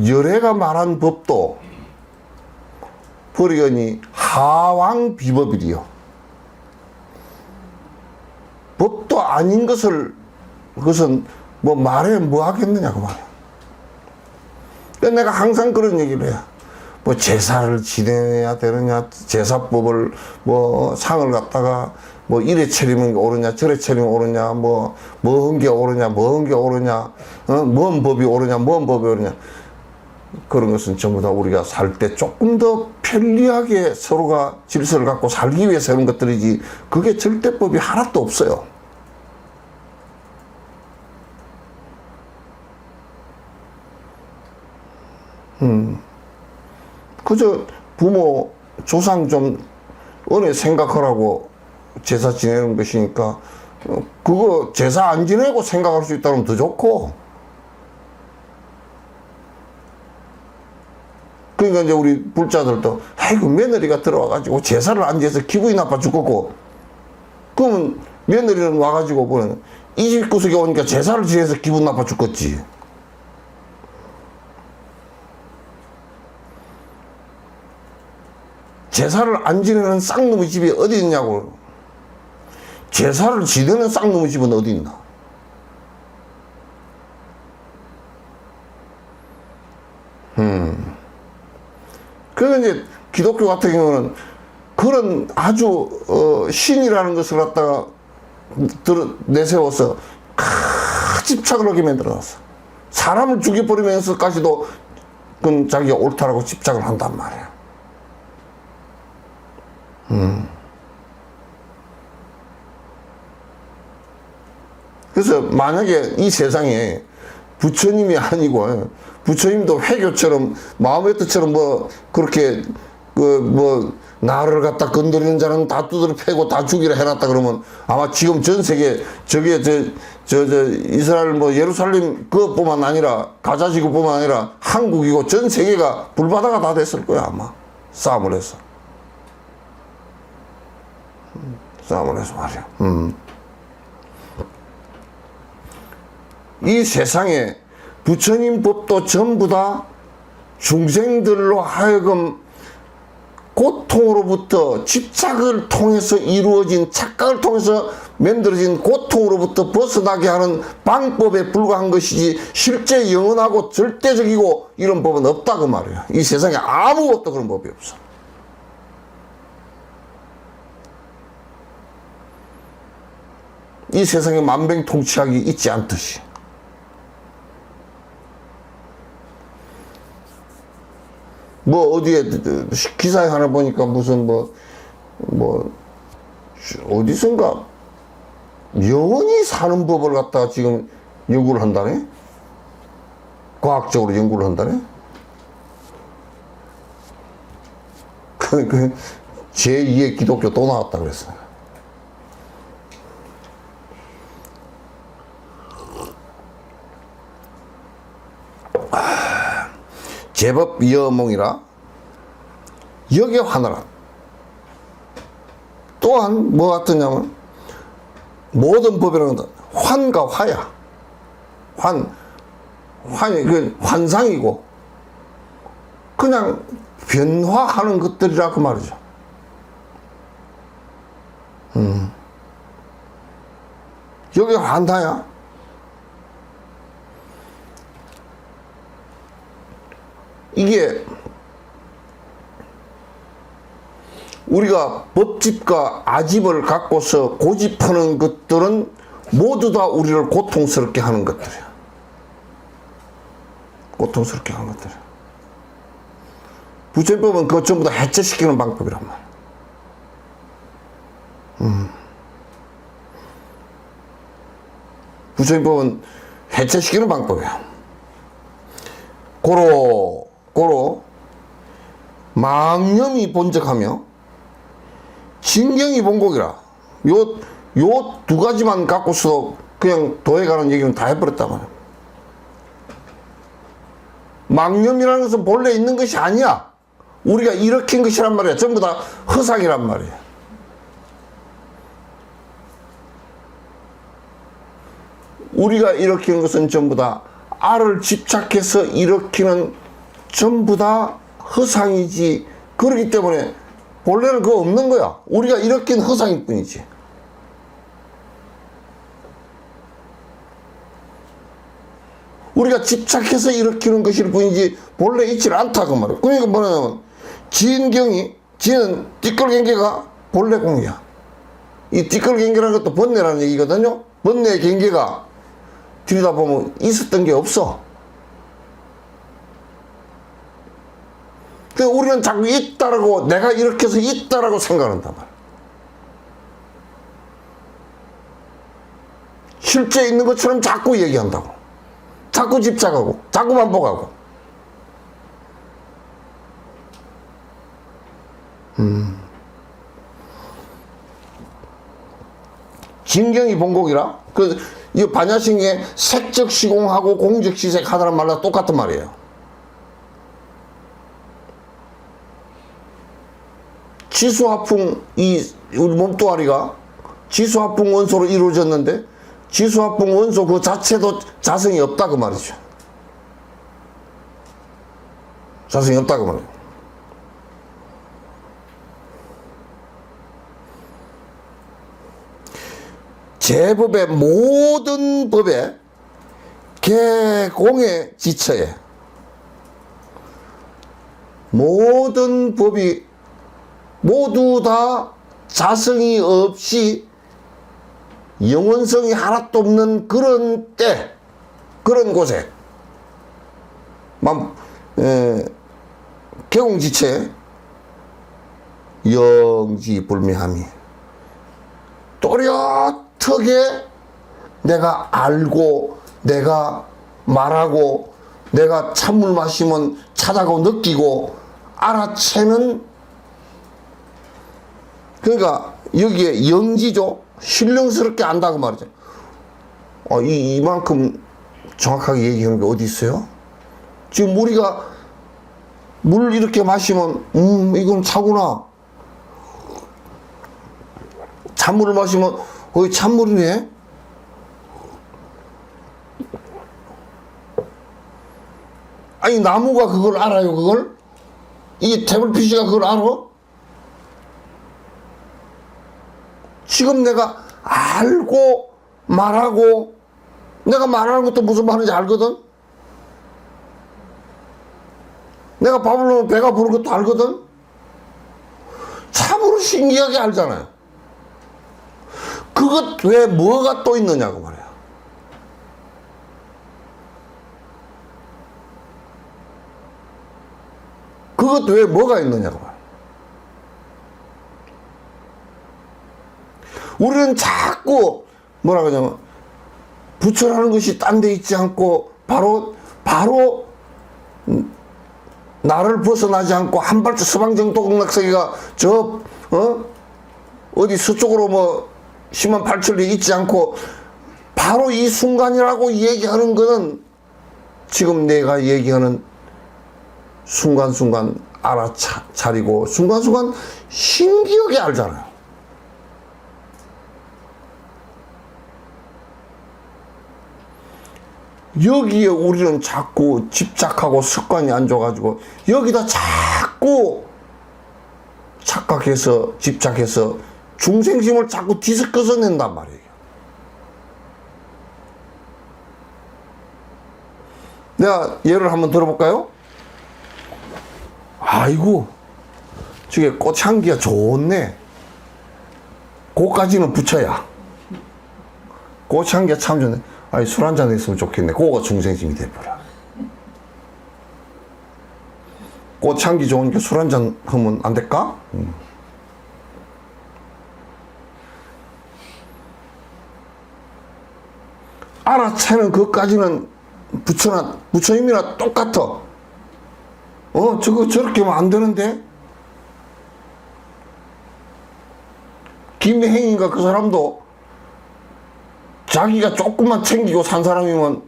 열애가 말한 법도 버리거니 하왕 비법이리요. 법도 아닌 그것은 뭐 말해 뭐 하겠느냐고 말이야. 그러니까 내가 항상 그런 얘기를 해요. 뭐 제사를 지내야 되느냐, 제사법을 뭐 상을 갖다가 뭐 이래 차리면 옳으냐, 저래 차리면 옳으냐, 뭐 한 게 옳으냐, 뭐 한 게 옳으냐, 뭔 법이 옳으냐, 뭔 법이 옳으냐. 그런 것은 전부 다 우리가 살 때 조금 더 편리하게 서로가 질서를 갖고 살기 위해서 하는 것들이지 그게 절대법이 하나도 없어요. 그저 부모 조상 좀 은혜 생각하라고 제사 지내는 것이니까 그거 제사 안 지내고 생각할 수 있다면 더 좋고. 그러니까 이제 우리 불자들도 아이고 며느리가 들어와가지고 제사를 안 지내서 기분이 나빠 죽겠고, 그러면 며느리는 와가지고 보는 이 집 구석에 오니까 제사를 지내서 기분 나빠 죽겠지. 제사를 안 지내는 쌍놈의 집이 어디 있냐고. 제사를 지내는 쌍놈의 집은 어디 있나. 그래서 이제 기독교 같은 경우는 그 그런 아주 신이라는 것을 갖다가 내세워서 집착을 하게 만들어놨어. 사람을 죽여버리면서까지도 그건 자기가 옳다라고 집착을 한단 말이야. 그래서 만약에 이 세상에 부처님이 아니고 부처님도 회교처럼 마음의 뜻처럼 뭐 그렇게 나를 갖다 건드리는 자는 다 두드려 패고 다 죽이라 해놨다 그러면 아마 지금 전 세계 저게 이스라엘 뭐 예루살렘 그것뿐만 아니라 가자 지구뿐만 아니라 한국이고 전 세계가 불바다가 다 됐을 거야 아마. 싸움을 해서 말이야. 이 세상에 부처님 법도 전부 다 중생들로 하여금 고통으로부터 집착을 통해서 이루어진 착각을 통해서 만들어진 고통으로부터 벗어나게 하는 방법에 불과한 것이지 실제 영원하고 절대적이고 이런 법은 없다 그 말이야. 이 세상에 아무것도 그런 법이 없어. 이 세상에 만병통치약이 있지 않듯이. 뭐 어디에 기사에 하나 보니까 무슨 어디선가 영원히 사는 법을 갖다가 지금 연구를 한다네? 과학적으로 연구를 한다네? 제2의 기독교 또 나왔다 그랬어요. 제법 여몽이라 여기에 화나라. 또한 뭐 같으냐면 모든 법이라는 건 환과 화야. 환이 그 환상이고 그냥 변화하는 것들이라 그 말이죠. 여기 환타야. 이게 우리가 법집과 아집을 갖고서 고집하는 것들은 모두 다 우리를 고통스럽게 하는 것들이야. 고통스럽게 하는 것들이야. 부처법은 그거 전부 다 해체시키는 방법이란 말이야. 부처법은 해체시키는 방법이야. 고로 망념이 본적하며 진경이 본곡이라 요 두 가지만 갖고서 그냥 도해가는 얘기는 다 해버렸단 말이야. 망념이라는 것은 본래 있는 것이 아니야. 우리가 일으킨 것이란 말이야. 전부 다 허상이란 말이야. 우리가 일으키는 것은 전부 다 알을 집착해서 일으키는 전부 다 허상이지. 그렇기 때문에 본래는 그거 없는 거야. 우리가 일으킨 허상일 뿐이지. 우리가 집착해서 일으키는 것일 뿐이지 본래 있질 않다 그 말이야. 그러니까 뭐냐면 지인경이 지는 띠끌경계가 본래 공이야. 이 띠끌경계라는 것도 번뇌라는 얘기거든요. 번뇌의 경계가 들여다보면 있었던 게 없어. 근데 우리는 자꾸 있다라고 내가 이렇게 해서 있다라고 생각한단 말이야. 실제 있는 것처럼 자꾸 얘기한다고. 자꾸 집착하고 자꾸 반복하고. 진경이 본곡이라. 그 이 반야신경에 색적 시공하고 공적 시색 하다는 말과 똑같은 말이에요. 지수화풍 우리 몸뚱아리가 지수화풍 원소로 이루어졌는데 지수화풍 원소 그 자체도 자성이 없다 그 말이죠. 자성이 없다 그 말이에요. 제법의 모든 법에 개공에 지처에 모든 법이 모두 다 자성이 없이 영원성이 하나도 없는 그런 때, 그런 곳에 개공지체 영지불매함이 또렷하게 내가 알고 내가 말하고 내가 찬물 마시면 차다고 느끼고 알아채는, 그러니까 여기에 영지죠. 신령스럽게 안다고 말이죠. 이만큼 정확하게 얘기하는 게 어디 있어요? 지금 우리가 물 이렇게 마시면 이건 차구나. 찬물을 마시면 찬물이네. 아니 나무가 그걸 알아요. 그걸? 이 태블릿PC가 그걸 알아? 지금 내가 알고 말하고, 내가 말하는 것도 무슨 말인지 알거든? 내가 밥을 먹으면 배가 부른 것도 알거든? 참으로 신기하게 알잖아요. 그것 왜 뭐가 또 있느냐고 말이야. 그것 왜 뭐가 있느냐고 말이야. 우리는 자꾸 뭐라 그러냐면 부처라는 것이 딴 데 있지 않고 바로 나를 벗어나지 않고 한 발짝 서방정도극락세계가 어디 서쪽으로 뭐 10만 8천리 있지 않고 바로 이 순간이라고 얘기하는 거는 지금 내가 얘기하는 순간순간 알아차리고 순간순간 신기하게 알잖아요. 여기에 우리는 자꾸 집착하고 습관이 안 좋아가지고 여기다 자꾸 착각해서 집착해서 중생심을 자꾸 뒤섞어서 낸단 말이에요. 내가 예를 한번 들어볼까요? 아이고 저게 꽃향기가 좋네. 그거까지는 부처야. 꽃향기가 참 좋네. 아니 술 한잔 했으면 좋겠네. 그거가 중생심이 돼버려. 꽃향기 좋으니까 술 한잔 하면 안 될까? 알아채는 그것까지는 부처님이나 똑같아. 저거 저렇게 하면 안 되는데? 김행인가 그 사람도 자기가 조금만 챙기고 산 사람이면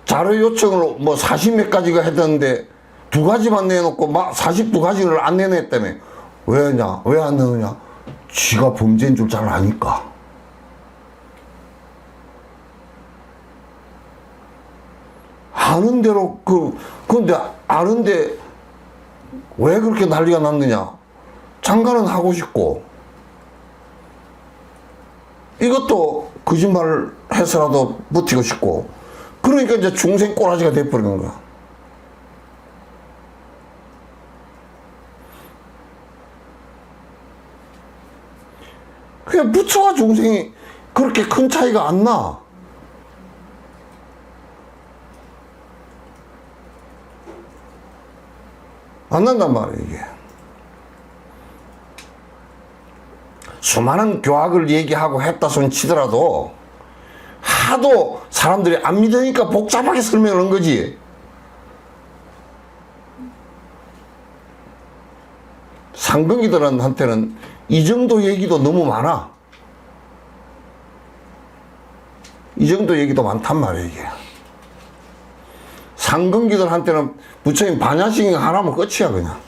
자료 요청을 뭐 40몇 가지가 했었는데 2가지만 내놓고 막 42가지를 안 내냈다며. 왜냐? 왜 안 내느냐? 지가 범죄인 줄 잘 아니까. 아는 대로 근데 아는데 왜 그렇게 난리가 났느냐? 장가는 하고 싶고 이것도 거짓말을 해서라도 버티고 싶고, 그러니까 이제 중생 꼬라지가 돼버리는 거야. 그냥 부처와 중생이 그렇게 큰 차이가 안 나. 안 난단 말이에요, 이게. 수많은 교학을 얘기하고 했다 손 치더라도 하도 사람들이 안 믿으니까 복잡하게 설명을 한 거지. 상근기들한테는 이 정도 얘기도 너무 많아. 이 정도 얘기도 많단 말이에요, 이게. 상근기들한테는 부처님 반야심이 하나면 끝이야, 그냥.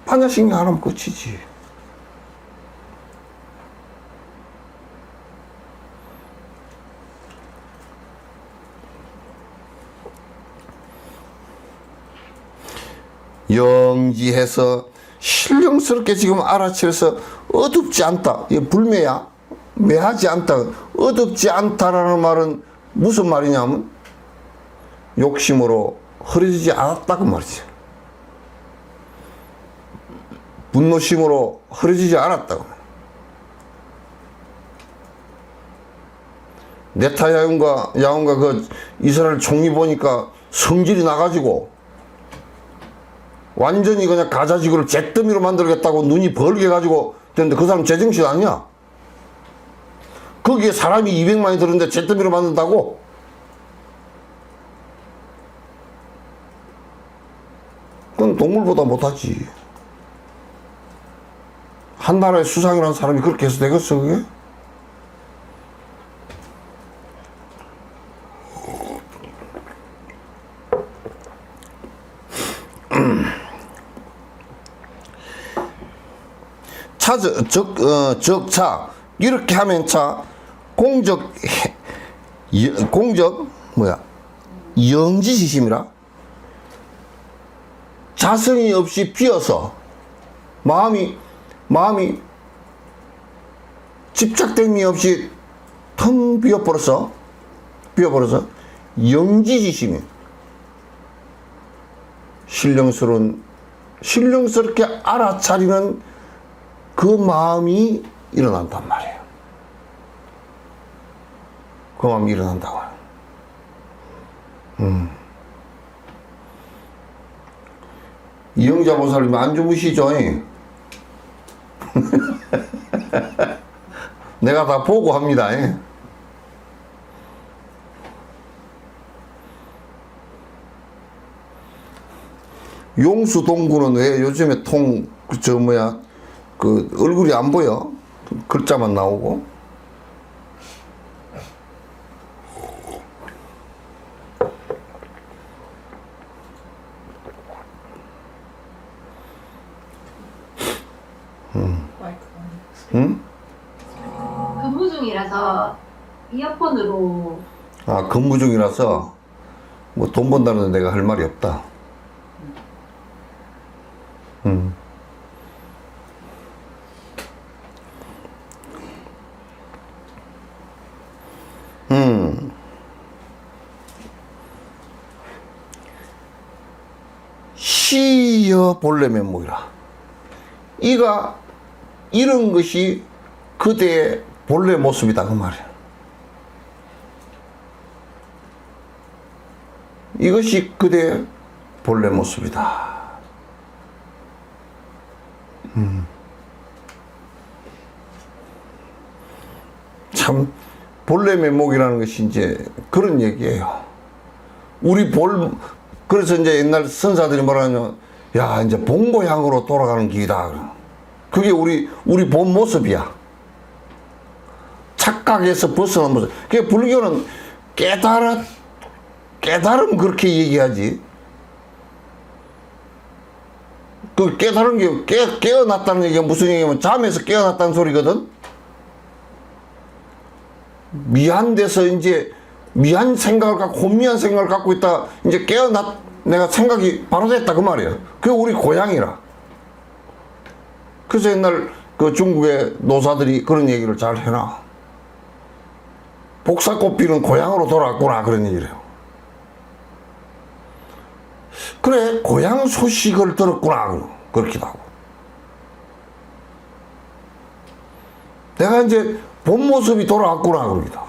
반야심이 하나면 끝이지. 영지해서 신령스럽게 지금 알아채서 어둡지 않다. 이게 불매야. 매하지 않다. 어둡지 않다라는 말은 무슨 말이냐면 욕심으로 흐려지지 않았다고 말이지. 분노심으로 흐려지지 않았다고. 네타야훈과 그 이스라엘 총리 보니까 성질이 나가지고 완전히 그냥 가자 지구를 잿더미로 만들겠다고 눈이 벌게 가지고 됐는데 그 사람 제정신 아니야? 거기에 사람이 200만이 들었는데 잿더미로 만든다고? 그건 동물보다 못하지. 한 나라의 수상이라는 사람이 그렇게 해서 되겠어 그게? 적차 이렇게 하면 차 공적 영지시심이라 자성이 없이 비어서 마음이 집착됨이 없이 텅 비어버려서 영지지심이 신령스럽게 알아차리는 그 마음이 일어난단 말이에요. 그 마음이 일어난다고. 이영자 보살님 안 주무시죠? 내가 다 보고 합니다. 용수 동구는 왜 요즘에 그 얼굴이 안 보여? 글자만 나오고. 응? 근무 중이라서 이어폰으로. 아, 근무 중이라서 뭐 돈 번다는데 내가 할 말이 없다. 시여 본래 면목이라. 이런 것이 그대의 본래 모습이다 그 말이야. 이것이 그대의 본래 모습이다. 참 본래 면목이라는 것이 이제 그런 얘기예요. 그래서 이제 옛날 선사들이 뭐라 하냐면, 야, 이제 본고향으로 돌아가는 길이다. 그게 우리 본 모습이야. 착각에서 벗어난 모습. 그게 불교는 깨달음 그렇게 얘기하지. 그 깨달은 게 깨어났다는 얘기가 무슨 얘기냐면 잠에서 깨어났다는 소리거든. 미한데서 이제 미한 생각을 갖고 혼미한 생각을 갖고 있다. 이제 내가 생각이 바로 됐다 그 말이야. 그게 우리 고향이라. 그래서 옛날 그 중국의 노사들이 그런 얘기를 잘 해놔. 복사꽃비는 고향으로 돌아왔구나 그런 얘기를 해요. 그래 고향 소식을 들었구나 그렇기도 하고. 내가 이제 본 모습이 돌아왔구나 그러기도 하고.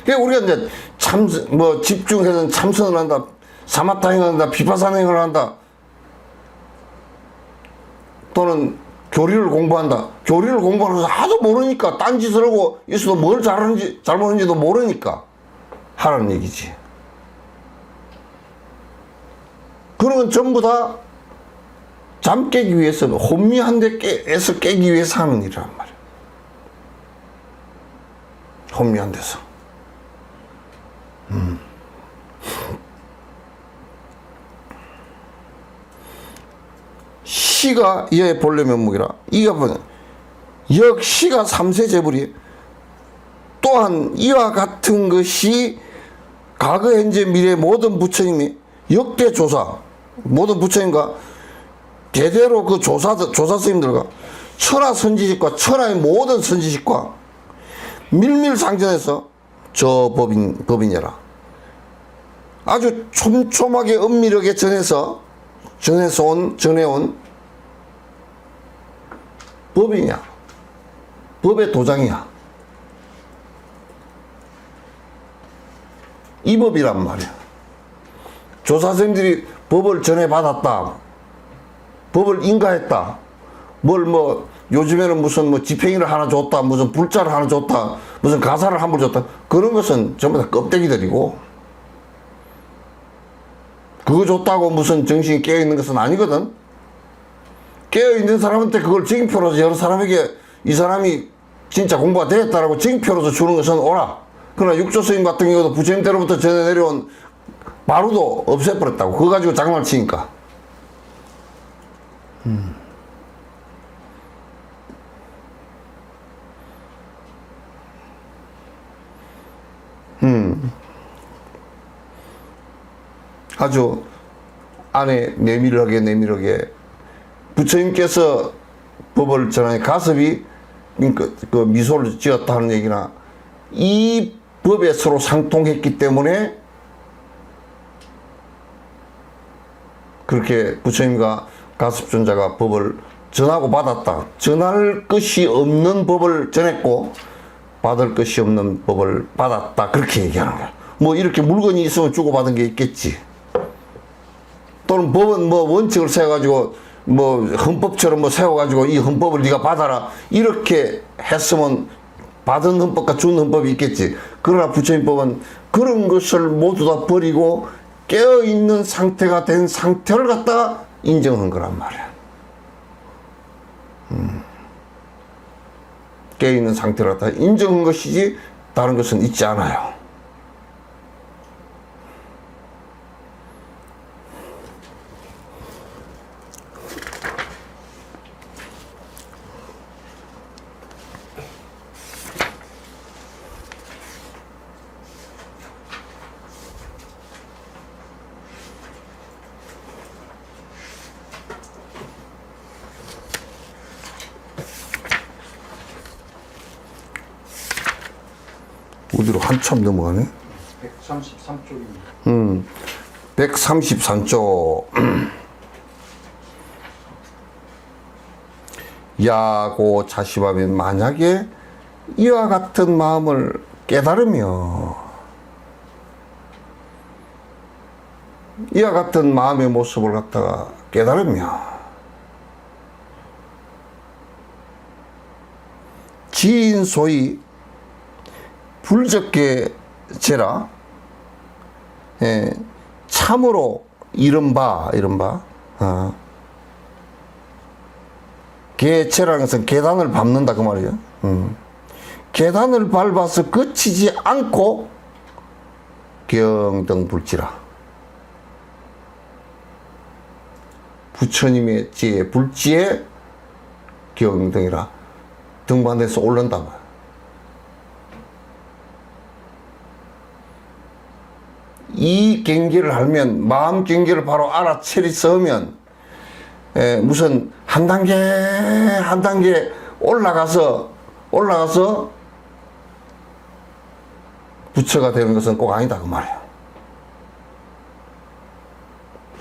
그러니까 우리가 이제 집중해서 참선을 한다, 사마타행을 한다, 비파사행을 한다, 또는 교리를 공부한다. 교리를 공부하면서 하도 모르니까 딴짓을 하고 있어도 뭘 잘못하는지도 모르니까 하라는 얘기지. 그러면 전부 다 잠 깨기 위해서, 혼미한 데에서 깨기 위해서 하는 일이란 말이야. 혼미한 데서. 시가 이의 본래 면목이라. 이가 뭐냐? 역시가 삼세제불이 또한 이와 같은 것이 과거, 현재, 미래 모든 부처님이 역대 조사, 모든 부처님과 대대로 그 조사 스님들과 천하 선지식과 천하의 모든 선지식과 밀밀상전해서 저 법인이라 아주 촘촘하게 은밀하게 전해온 법이냐, 법의 도장이야. 이 법이란 말이야. 조사생들이 법을 전해받았다, 법을 인가했다, 요즘에는 무슨 지팽이를 하나 줬다, 무슨 불자를 하나 줬다, 무슨 가사를 한 번 줬다, 그런 것은 전부 다 껍데기들이고, 그거 줬다고 무슨 정신이 깨어있는 것은 아니거든. 깨어있는 사람한테 그걸 증표로서 여러 사람에게 이 사람이 진짜 공부가 되었다라고 증표로서 주는 것은 옳아. 그러나 육조스님 같은 경우도 부처님 때로부터 전해 내려온 바로도 없애버렸다고. 그거 가지고 장난을 치니까. 아주 안에 내밀하게 부처님께서 법을 전하니 가섭이 그 미소를 지었다 하는 얘기나 이 법에 서로 상통했기 때문에 그렇게 부처님과 가섭존자가 법을 전하고 받았다. 전할 것이 없는 법을 전했고 받을 것이 없는 법을 받았다. 그렇게 얘기하는 거야. 이렇게 물건이 있으면 주고받은 게 있겠지. 또는 법은 원칙을 세워가지고 헌법처럼 세워가지고 이 헌법을 네가 받아라 이렇게 했으면 받은 헌법과 준 헌법이 있겠지. 그러나 부처님 법은 그런 것을 모두 다 버리고 깨어있는 상태가 된 상태를 갖다가 인정한 거란 말이야. 깨어있는 상태를 갖다가 인정한 것이지 다른 것은 있지 않아요. 어디로 한참 넘어가네? 133쪽입니다. 133쪽. 야고 자시바면 만약에 이와 같은 마음을 깨달으며 이와 같은 마음의 모습을 갖다가 깨달으며 지인 소위 불적게 제라 참으로 이른바 개체라는 것은 계단을 밟는다 그 말이에요. 계단을 밟아서 그치지 않고 경등불지라 부처님의 지혜 불지에 경등이라 등반해서 오른다 말이야. 이 경계를 알면 마음 경계를 바로 알아채리서면 무슨 한 단계 올라가서 부처가 되는 것은 꼭 아니다 그 말이에요.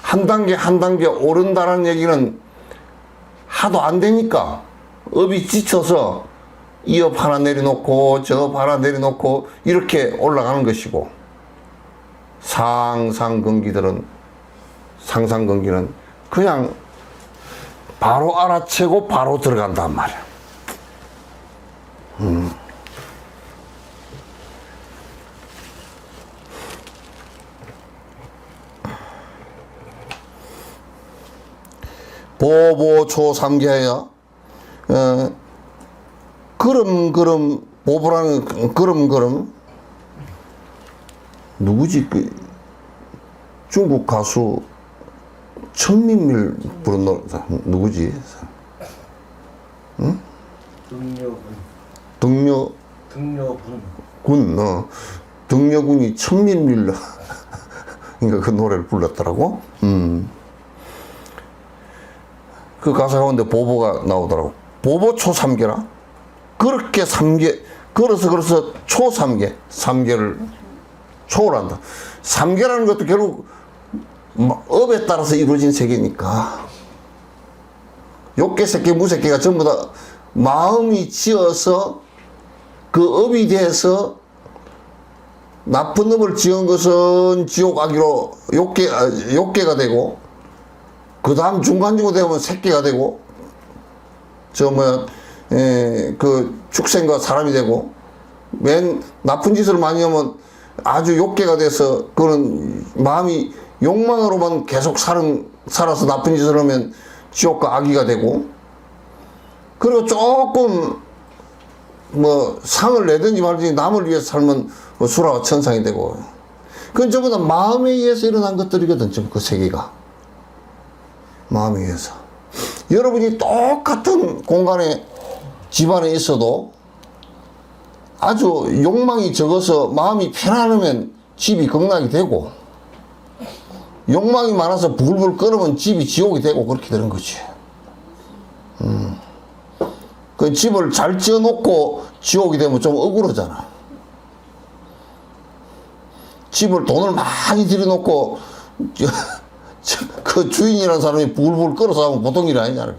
한 단계 오른다는 얘기는 하도 안 되니까 업이 지쳐서 이 업 하나 내려놓고 저 업 하나 내려놓고 이렇게 올라가는 것이고 상상근기는 그냥 바로 알아채고 바로 들어간단 말이야. 보보초삼계야. 그럼 보보라는 그럼 누구지? 그 중국 가수 천민밀 부른 노래 누구지? 응? 등려군. 등려군이 천민밀 그러니까 그 노래를 불렀더라고. 그 가사 가운데 보보가 나오더라고. 보보초삼계라. 그렇게 그래서 초3계, 3계를 초월한다. 3계라는 것도 결국 업에 따라서 이루어진 세계니까. 욕계, 색계, 무색계가 전부 다 마음이 지어서 그 업이 돼서 나쁜 업을 지은 것은 지옥 악기로 욕계가 되고, 그 다음 중간중간 되면 색계가 되고, 그 축생과 사람이 되고, 맨 나쁜 짓을 많이 하면 아주 욕계가 돼서, 그런 마음이 욕망으로만 계속 살아서 나쁜 짓을 하면 지옥과 악의가 되고, 그리고 조금 상을 내든지 말든지 남을 위해서 살면 수라와 천상이 되고, 그건 전부 다 마음에 의해서 일어난 것들이거든. 전부 그 세계가 마음에 의해서. 여러분이 똑같은 공간에 집안에 있어도 아주 욕망이 적어서 마음이 편안하면 집이 극락이 되고, 욕망이 많아서 불불 끓으면 집이 지옥이 되고, 그렇게 되는 거지. 그 집을 잘 지어놓고 지옥이 되면 좀 억울하잖아. 집을 돈을 많이 들여놓고 그 주인이라는 사람이 불불 끓어서 하면 보통 일이 아니잖아.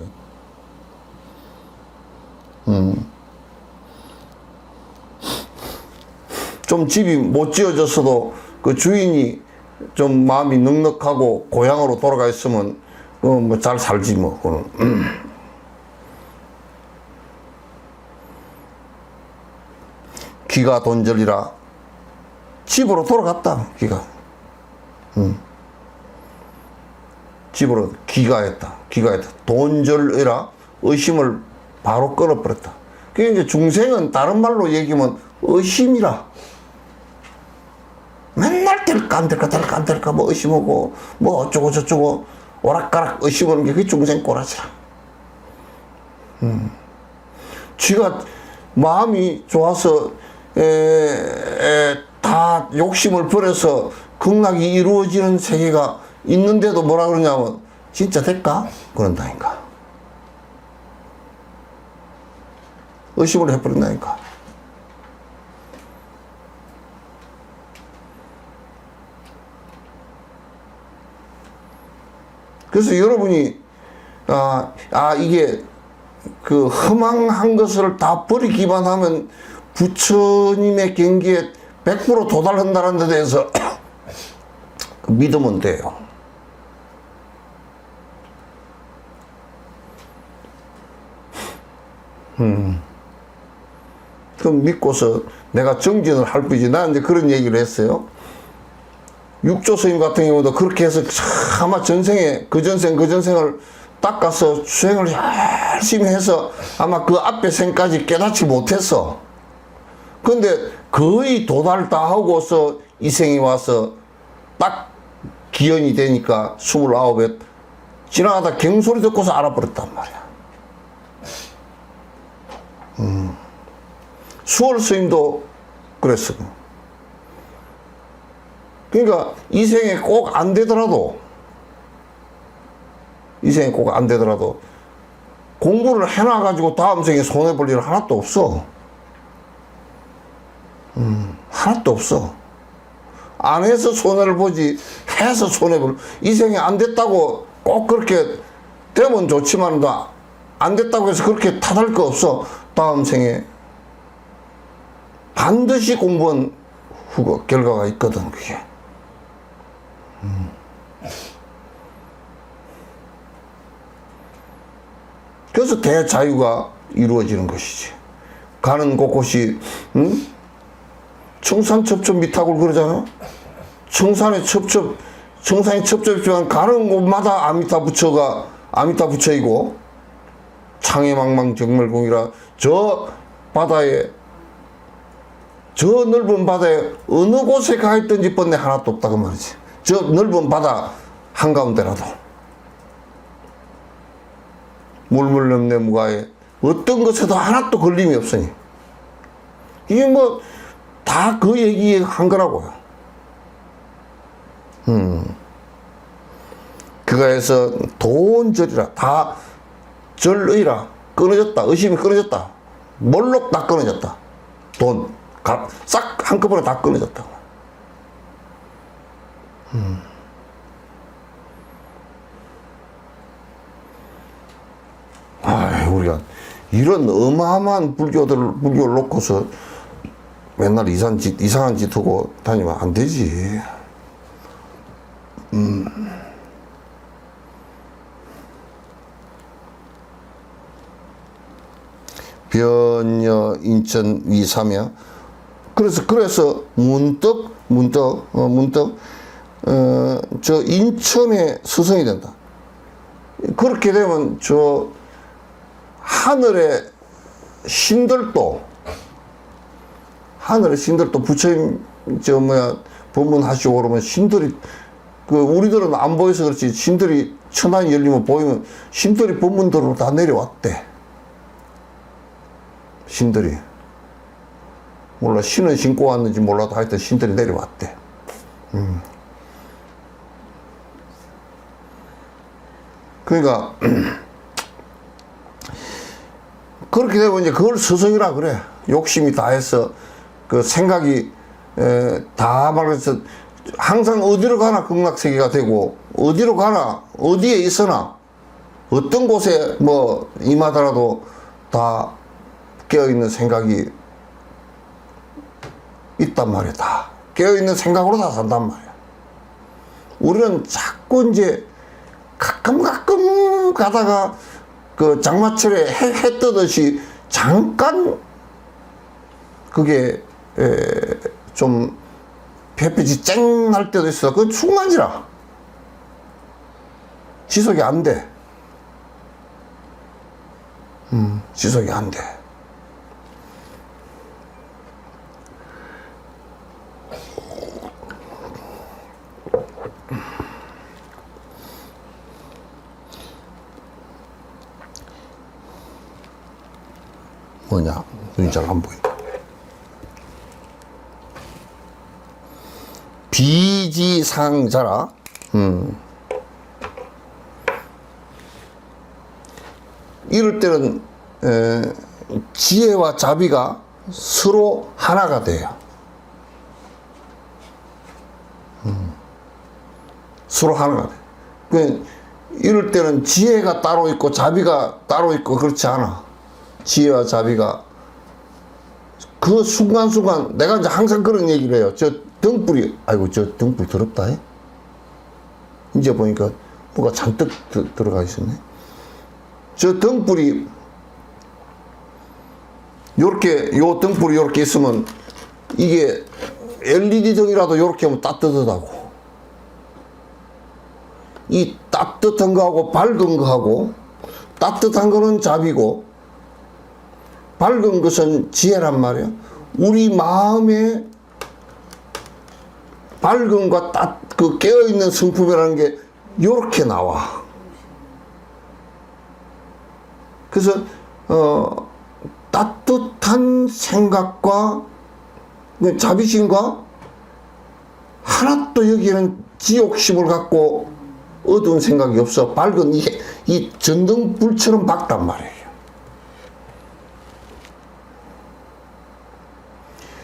좀 집이 못 지어졌어도 그 주인이 좀 마음이 넉넉하고 고향으로 돌아가 있으면 잘 살지 뭐. 귀가 돈절이라 집으로 돌아갔다. 귀가 집으로 귀가했다. 돈절이라 의심을 바로 끊어버렸다. 그게 이제 중생은 다른 말로 얘기하면 의심이라. 맨날 될까 안 될까 뭐 의심하고 뭐 어쩌고 저쩌고 오락가락 의심하는 게 그게 중생 꼬라지라. 쥐가 마음이 좋아서 다 욕심을 버려서 극락이 이루어지는 세계가 있는데도 뭐라 그러냐면 진짜 될까? 그런다니까. 의심을 해버린다니까. 그래서 여러분이 이게 그 허망한 것을 다 버리기만 하면 부처님의 경기에 100% 도달한다는 데 대해서 믿으면 돼요. 그럼 믿고서 내가 정진을 할 뿐이지. 난 이제 그런 얘기를 했어요. 육조 스님 같은 경우도 그렇게 해서 아마 전생에 그 전생을 닦아서 수행을 열심히 해서 아마 그 앞에 생까지 깨닫지 못했어. 근데 거의 도달 다 하고서 이 생이 와서 딱 기연이 되니까 29에 지나가다 경소리 듣고서 알아버렸단 말이야. 수월 스님도 그랬어. 그러니까 이 생에 꼭 안 되더라도 공부를 해놔가지고 다음 생에 손해볼 일은 하나도 없어. 하나도 없어. 안 해서 손해를 보지 해서 손해볼. 이 생에 안 됐다고 꼭 그렇게 되면 좋지만 안 됐다고 해서 그렇게 탓할 거 없어. 다음 생에 반드시 공부한 결과가 있거든. 그게. 그래서 대자유가 이루어지는 것이지. 가는 곳곳이 청산 첩첩 미탁을 그러잖아. 청산이 첩첩이지만 가는 곳마다 아미타 부처이고 창해망망 정멸공이라 저 넓은 바다에 어느 곳에 가 있든지 번뇌 하나도 없다고 말이지. 저 넓은 바다 한가운데라도 물물넘내 무가에 어떤 것에도 하나도 걸림이 없으니 이게 뭐 다 그 얘기 한 거라고요. 그가에서 돈절이라 다 절의라 끊어졌다. 의심이 끊어졌다. 몰록 다 끊어졌다. 돈, 싹 한꺼번에 다 끊어졌다고. 우리가 이런 어마어마한 불교를 놓고서 맨날 이상한 짓 하고 다니면 안 되지. 변여 인천 위사며 그래서 문득 저 인천의 스승이 된다. 그렇게 되면 저 하늘의 신들도 부처님 법문하시고 그러면 신들이 우리들은 안 보여서 그렇지 신들이 천안이 열리면 보이면 신들이 법문대로 다 내려왔대. 신들이 몰라 신은 신고 왔는지 몰라도 하여튼 신들이 내려왔대. 그러니까 그렇게 되면 이제 그걸 스승이라 그래. 욕심이 다해서 그 생각이 다 말해서 항상 어디로 가나 극락세계가 되고 어디로 가나 어디에 있으나 어떤 곳에 뭐 임하더라도 다 깨어있는 생각이 있단 말이야. 다 깨어있는 생각으로 다 산단 말이야. 우리는 자꾸 이제 가끔 가다가 그 장마철에 해 뜨듯이 잠깐 그게 좀 햇빛이 쨍 할 때도 있어. 그건 순간이라 지속이 안 돼. 지속이 안 돼. 뭐냐? 눈이 잘 안 보인다. 비지상자라. 이럴 때는 지혜와 자비가 서로 하나가 돼요. 서로 하나가 돼. 그 이럴 때는 지혜가 따로 있고 자비가 따로 있고 그렇지 않아. 지혜와 자비가 그 순간순간 내가 이제 항상 그런 얘기를 해요. 저 등불이 아이고 저 등불 더럽다. 이제 보니까 뭐가 잔뜩 들어가 있었네. 저 등불이 요렇게 요 등불이 요렇게 있으면 이게 LED 등이라도 요렇게 하면 따뜻하다고. 이 따뜻한 거하고 밝은 거하고 따뜻한 거는 자비고 밝은 것은 지혜란 말이야. 우리 마음에 밝음과 그 깨어있는 성품이라는 게 요렇게 나와. 그래서 따뜻한 생각과 자비심과 하나도 여기에는 지욕심을 갖고 어두운 생각이 없어. 밝은 이 전등불처럼 밝단 말이에요.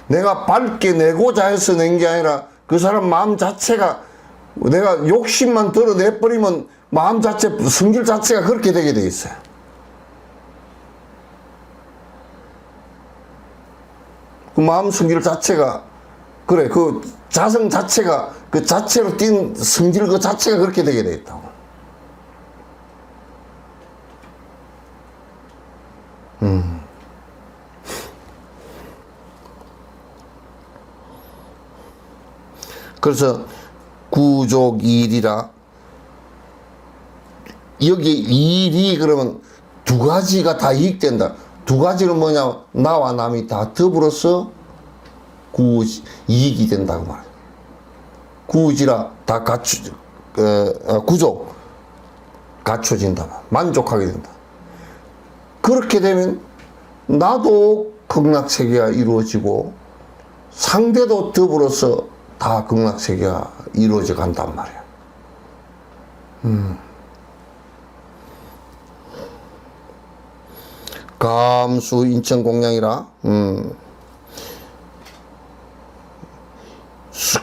내가 밝게 내고자 해서 낸 게 아니라 그 사람 마음 자체가 내가 욕심만 드러내버리면 마음 자체, 성질 자체가 그렇게 되게 돼 있어요. 그 마음 성질 자체가 그래 그 자성 자체가 그 자체로 띈 성질 그 자체가 그렇게 되게 돼 있다고. 그래서 구족일이라 여기 일이 그러면 두 가지가 다 이익된다. 두 가지는 뭐냐? 나와 남이 다 더불어서 이익이 된다고 말이야. 구지라 다 구족 갖춰진다. 만족하게 된다. 그렇게 되면 나도 극락세계가 이루어지고 상대도 더불어서 다 극락세계가 이루어져 간단 말이야. 감수 인천공양이라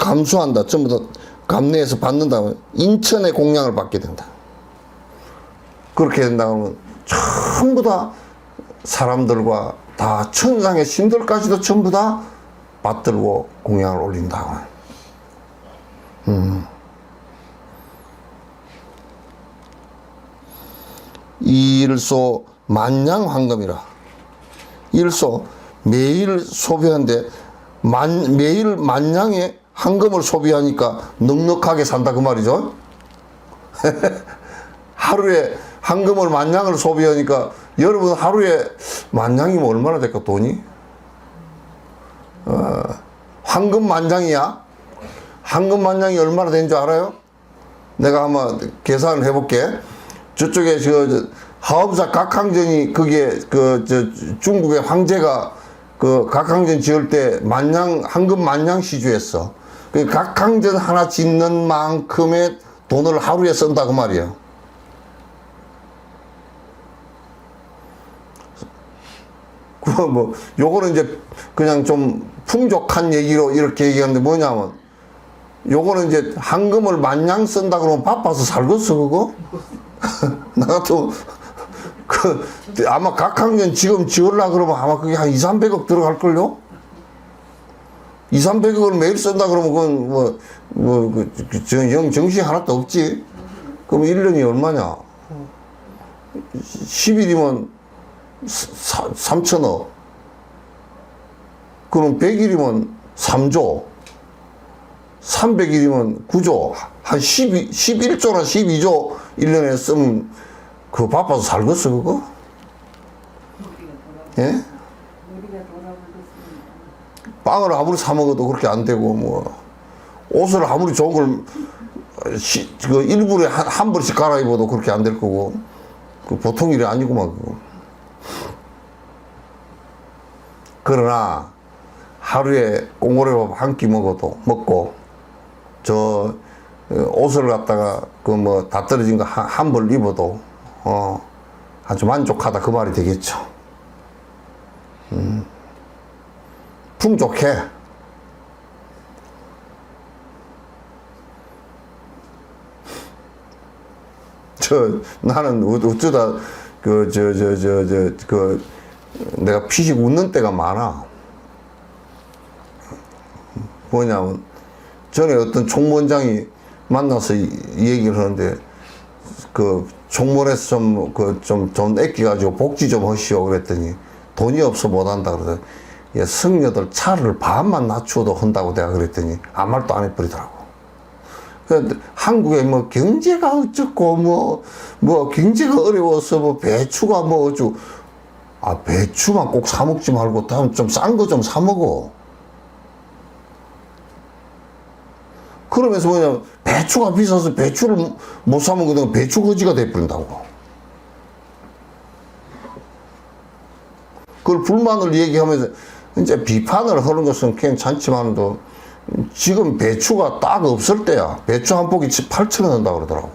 감수한다. 전부 다 감내해서 받는다면 인천의 공양을 받게 된다. 그렇게 된다면 전부 다 사람들과 다 천상의 신들까지도 전부 다 받들고 공양을 올린다. 이일소 만냥 황금이라. 일소 매일 소비하는데 매일 만냥의 황금을 소비하니까 넉넉하게 산다 그 말이죠. 하루에 황금을 만냥을 소비하니까 여러분 하루에 만냥이면 얼마나 될까 돈이? 황금 만냥이야? 황금 만냥이 얼마나 되는 줄 알아요? 내가 한번 계산을 해볼게. 저쪽에 하엄사 각항전이 그게 중국의 황제가 그 각항전 지을 때 황금 만냥 시주했어. 그 각항전 하나 짓는 만큼의 돈을 하루에 쓴다 그 말이야. 요거는 이제 그냥 좀 풍족한 얘기로 이렇게 얘기하는데 뭐냐면, 요거는 이제 황금을 만냥 쓴다 그러면 바빠서 살겠어, 그거? 나 같으면, 아마 각항전 지금 지으려고 그러면 아마 그게 한 2, 300억 들어갈걸요? 2, 300억을 매일 쓴다 그러면 그건 영 정신 하나도 없지? 그럼 1년이 얼마냐? 10일이면 3천억. 그럼 100일이면 3조. 300일이면 9조. 한 11조나 12조 1년에 쓰면 그거 바빠서 살겠어, 그거? 예? 빵을 아무리 사먹어도 그렇게 안 되고, 옷을 아무리 좋은 걸, 그 일부러 한 벌씩 갈아입어도 그렇게 안 될 거고, 그 보통 일이 아니구만, 그거. 그러나, 하루에 꽁고래밥 한 끼 먹고, 옷을 갖다가, 다 떨어진 거 한 벌 입어도, 아주 만족하다, 그 말이 되겠죠. 풍족해. 나는 어쩌다, 내가 피식 웃는 때가 많아. 뭐냐면, 전에 어떤 총무원장이 만나서 이 얘기를 하는데, 총무원에서 좀 애끼가지고 복지 좀 하시오. 그랬더니, 돈이 없어 못한다. 그러더니, 승려들 차를 반만 낮추어도 한다고 내가 그랬더니, 아무 말도 안 해버리더라고. 한국에 경제가 어쩌고, 경제가 어려워서 배추가 어쩌고. 배추만 꼭 사먹지 말고, 다음 좀 싼 거 좀 사먹어. 그러면서 뭐냐면, 배추가 비싸서 배추를 못 사먹으면 배추 거지가 돼버린다고. 그걸 불만을 얘기하면서, 이제 비판을 하는 것은 괜찮지만도, 지금 배추가 딱 없을 때야. 배추 한 포기 8,000원 한다고 그러더라고.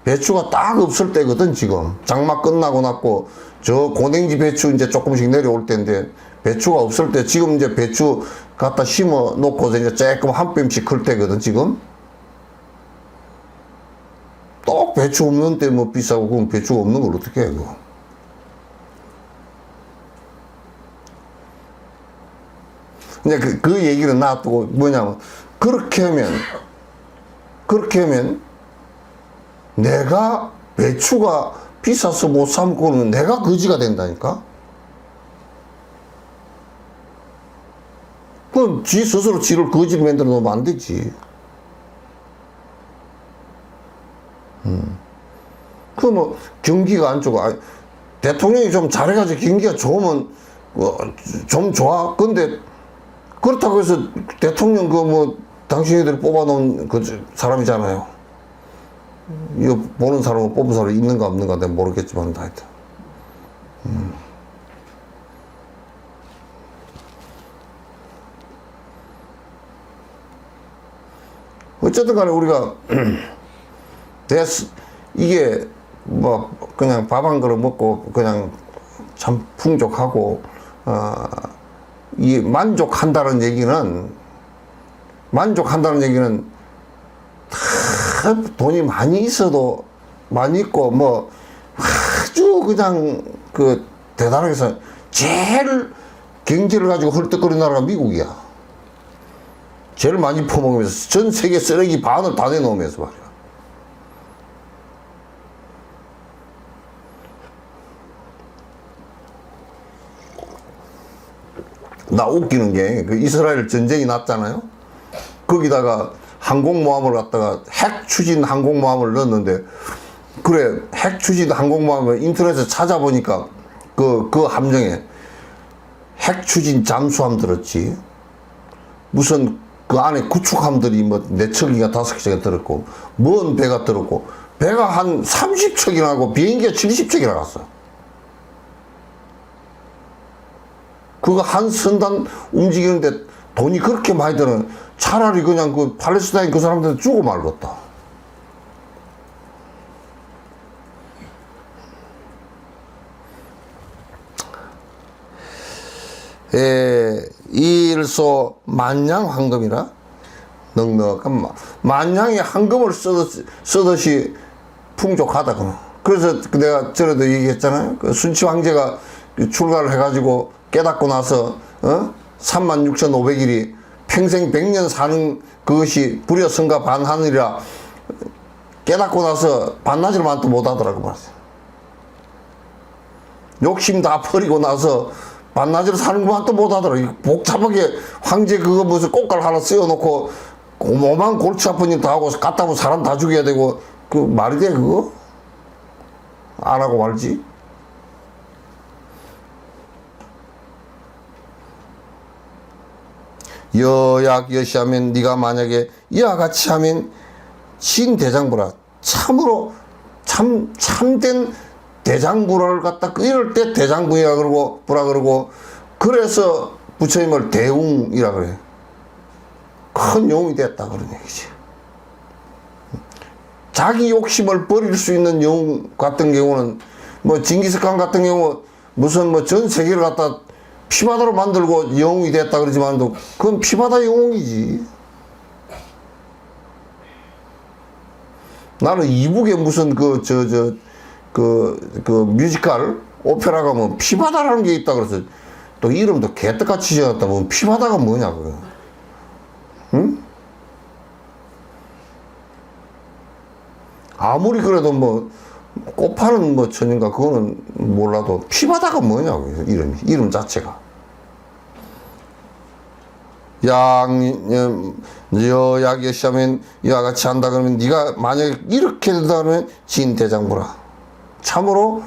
배추가 딱 없을 때거든, 지금. 장마 끝나고 났고, 고냉지 배추 이제 조금씩 내려올 때인데, 배추가 없을 때, 지금 이제 배추 갖다 심어 놓고서 이제 조금 한 뼘씩 클 때거든, 지금. 또 배추 없는 때 비싸고, 그럼 배추가 없는 걸 어떻게 해, 그거. 이제 그 얘기를 놔두고 뭐냐면, 그렇게 하면, 내가 배추가 비싸서 못 사먹고 그러면 내가 거지가 된다니까? 그럼 지 스스로 지를 거지를 만들어 놓으면 안 되지. 경기가 안 좋고, 대통령이 좀 잘해가지고 경기가 좋으면, 좀 좋아. 근데, 그렇다고 해서 대통령 당신들이 뽑아놓은 사람이잖아요. 이거 보는 사람은 뽑은 사람이 있는가 없는가 내가 모르겠지만 하여튼. 어쨌든 간에 우리가 이게 그냥 밥 한 그릇 먹고 그냥 참 풍족하고 이 만족한다는 얘기는 만족한다는 얘기는 다 돈이 많이 있어도 많이 있고 뭐 아주 그냥 그 대단하게 해서 제일 경제를 가지고 헐떡거리는 나라가 미국이야. 제일 많이 퍼먹으면서 전 세계 쓰레기 반을 다 내놓으면서 말이야. 나 웃기는 게 그 이스라엘 전쟁이 났잖아요. 거기다가 항공모함을 갖다가 핵 추진 항공모함을 넣었는데, 그래 핵 추진 항공모함을 인터넷에 찾아보니까 그 함정에 핵 추진 잠수함 들었지, 무슨 그 안에 구축함들이 뭐 4척인가 5척이 들었고, 먼 배가 들었고, 배가 한 30척이나 하고 비행기가 70척이나 갔어. 그거 한 선단 움직이는데 돈이 그렇게 많이 드는, 차라리 그냥 그 팔레스타인 그 사람들 주고 말겠다. 일소 만냥 황금이라 넉넉한 만냥의 황금을 쓰듯이 풍족하다. 그래서 내가 전에도 얘기했잖아요. 그 순치 황제가 출가를 해가지고 깨닫고 나서 36,500일이 평생 100년 사는 그것이 불여성가 반하늘이라 깨닫고 나서 반나절만도 못하더라고 말이야. 욕심 다 버리고 나서 반나절 사는 것만도 못하더라고. 복잡하게 황제 그거 무슨 꽃갈 하나 씌워놓고 오만 골치 아픈 일 다 하고 갖다 보면 사람 다 죽여야 되고, 그 말이 돼 그거? 안 하고 말지. 여약여시하면 네가 만약에 이와 같이 하면 진대장부라, 참으로 참된 대장부를 갖다 이럴 때 대장부이라 그러고 부라 그러고, 그래서 부처님을 대웅이라 그래. 큰 영웅이 됐다 그런 얘기지. 자기 욕심을 버릴 수 있는 영웅 같은 경우는 뭐 징기스칸 같은 경우 무슨 뭐 전 세계를 갖다 피바다로 만들고 영웅이 됐다 그러지만도 그건 피바다 영웅이지. 나는 이북에 무슨 그 뮤지컬 오페라가 뭐 피바다라는 게 있다 그래서 또 이름도 개떡같이 지었다. 뭐 피바다가 뭐냐 그거. 응? 아무리 그래도 뭐 꽃파는 뭐 천인가 그거는 몰라도 피바다가 뭐냐고 이름 자체가. 여약여시하면 이와 같이 한다 그러면 네가 만약에 이렇게 된다면 진대장부라, 참으로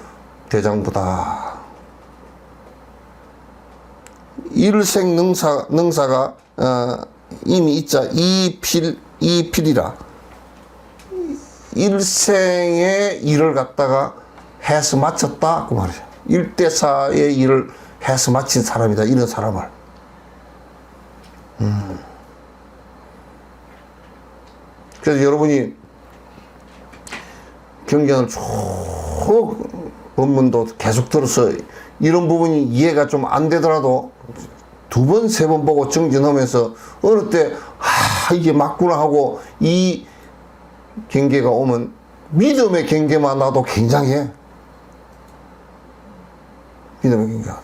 대장부다. 일생 능사가 이미 있자 이필이라, 일생의 일을 갖다가 해서 마쳤다 그 말이야. 일대사의 일을 해서 마친 사람이다 이런 사람을. 그래서 여러분이 경전을 쭉 본문도 계속 들어서 이런 부분이 이해가 좀 안 되더라도 2번, 3번 보고 정진하면서 어느 때 이게 맞구나 하고 이 경계가 오면 믿음의 경계만 나도 굉장해. 믿음의 경계가.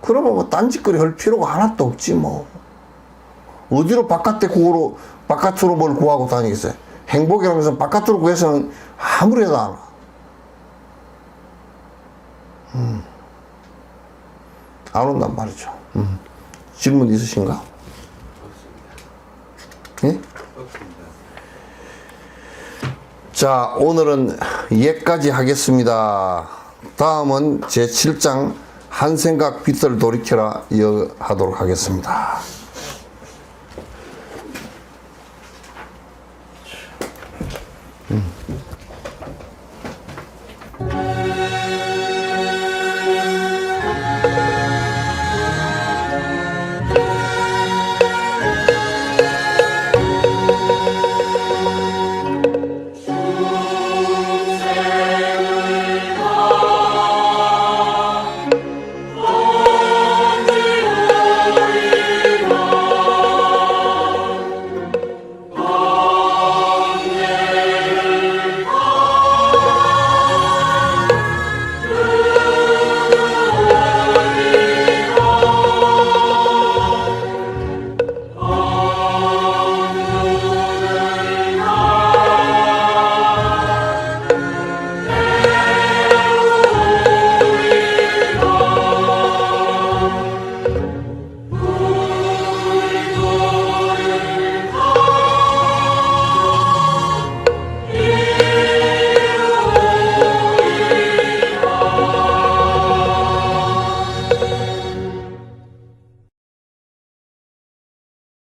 그러면 뭐 딴짓거리 할 필요가 하나도 없지 뭐. 어디로 바깥으로 뭘 구하고 다니겠어요. 행복이라는 것은 바깥으로 구해서는 아무래도 안 와. 안 온단 말이죠. 질문 있으신가? 예? 자, 오늘은 여기까지 하겠습니다. 다음은 제7장 한 생각 빛을 돌이켜라 하도록 하겠습니다.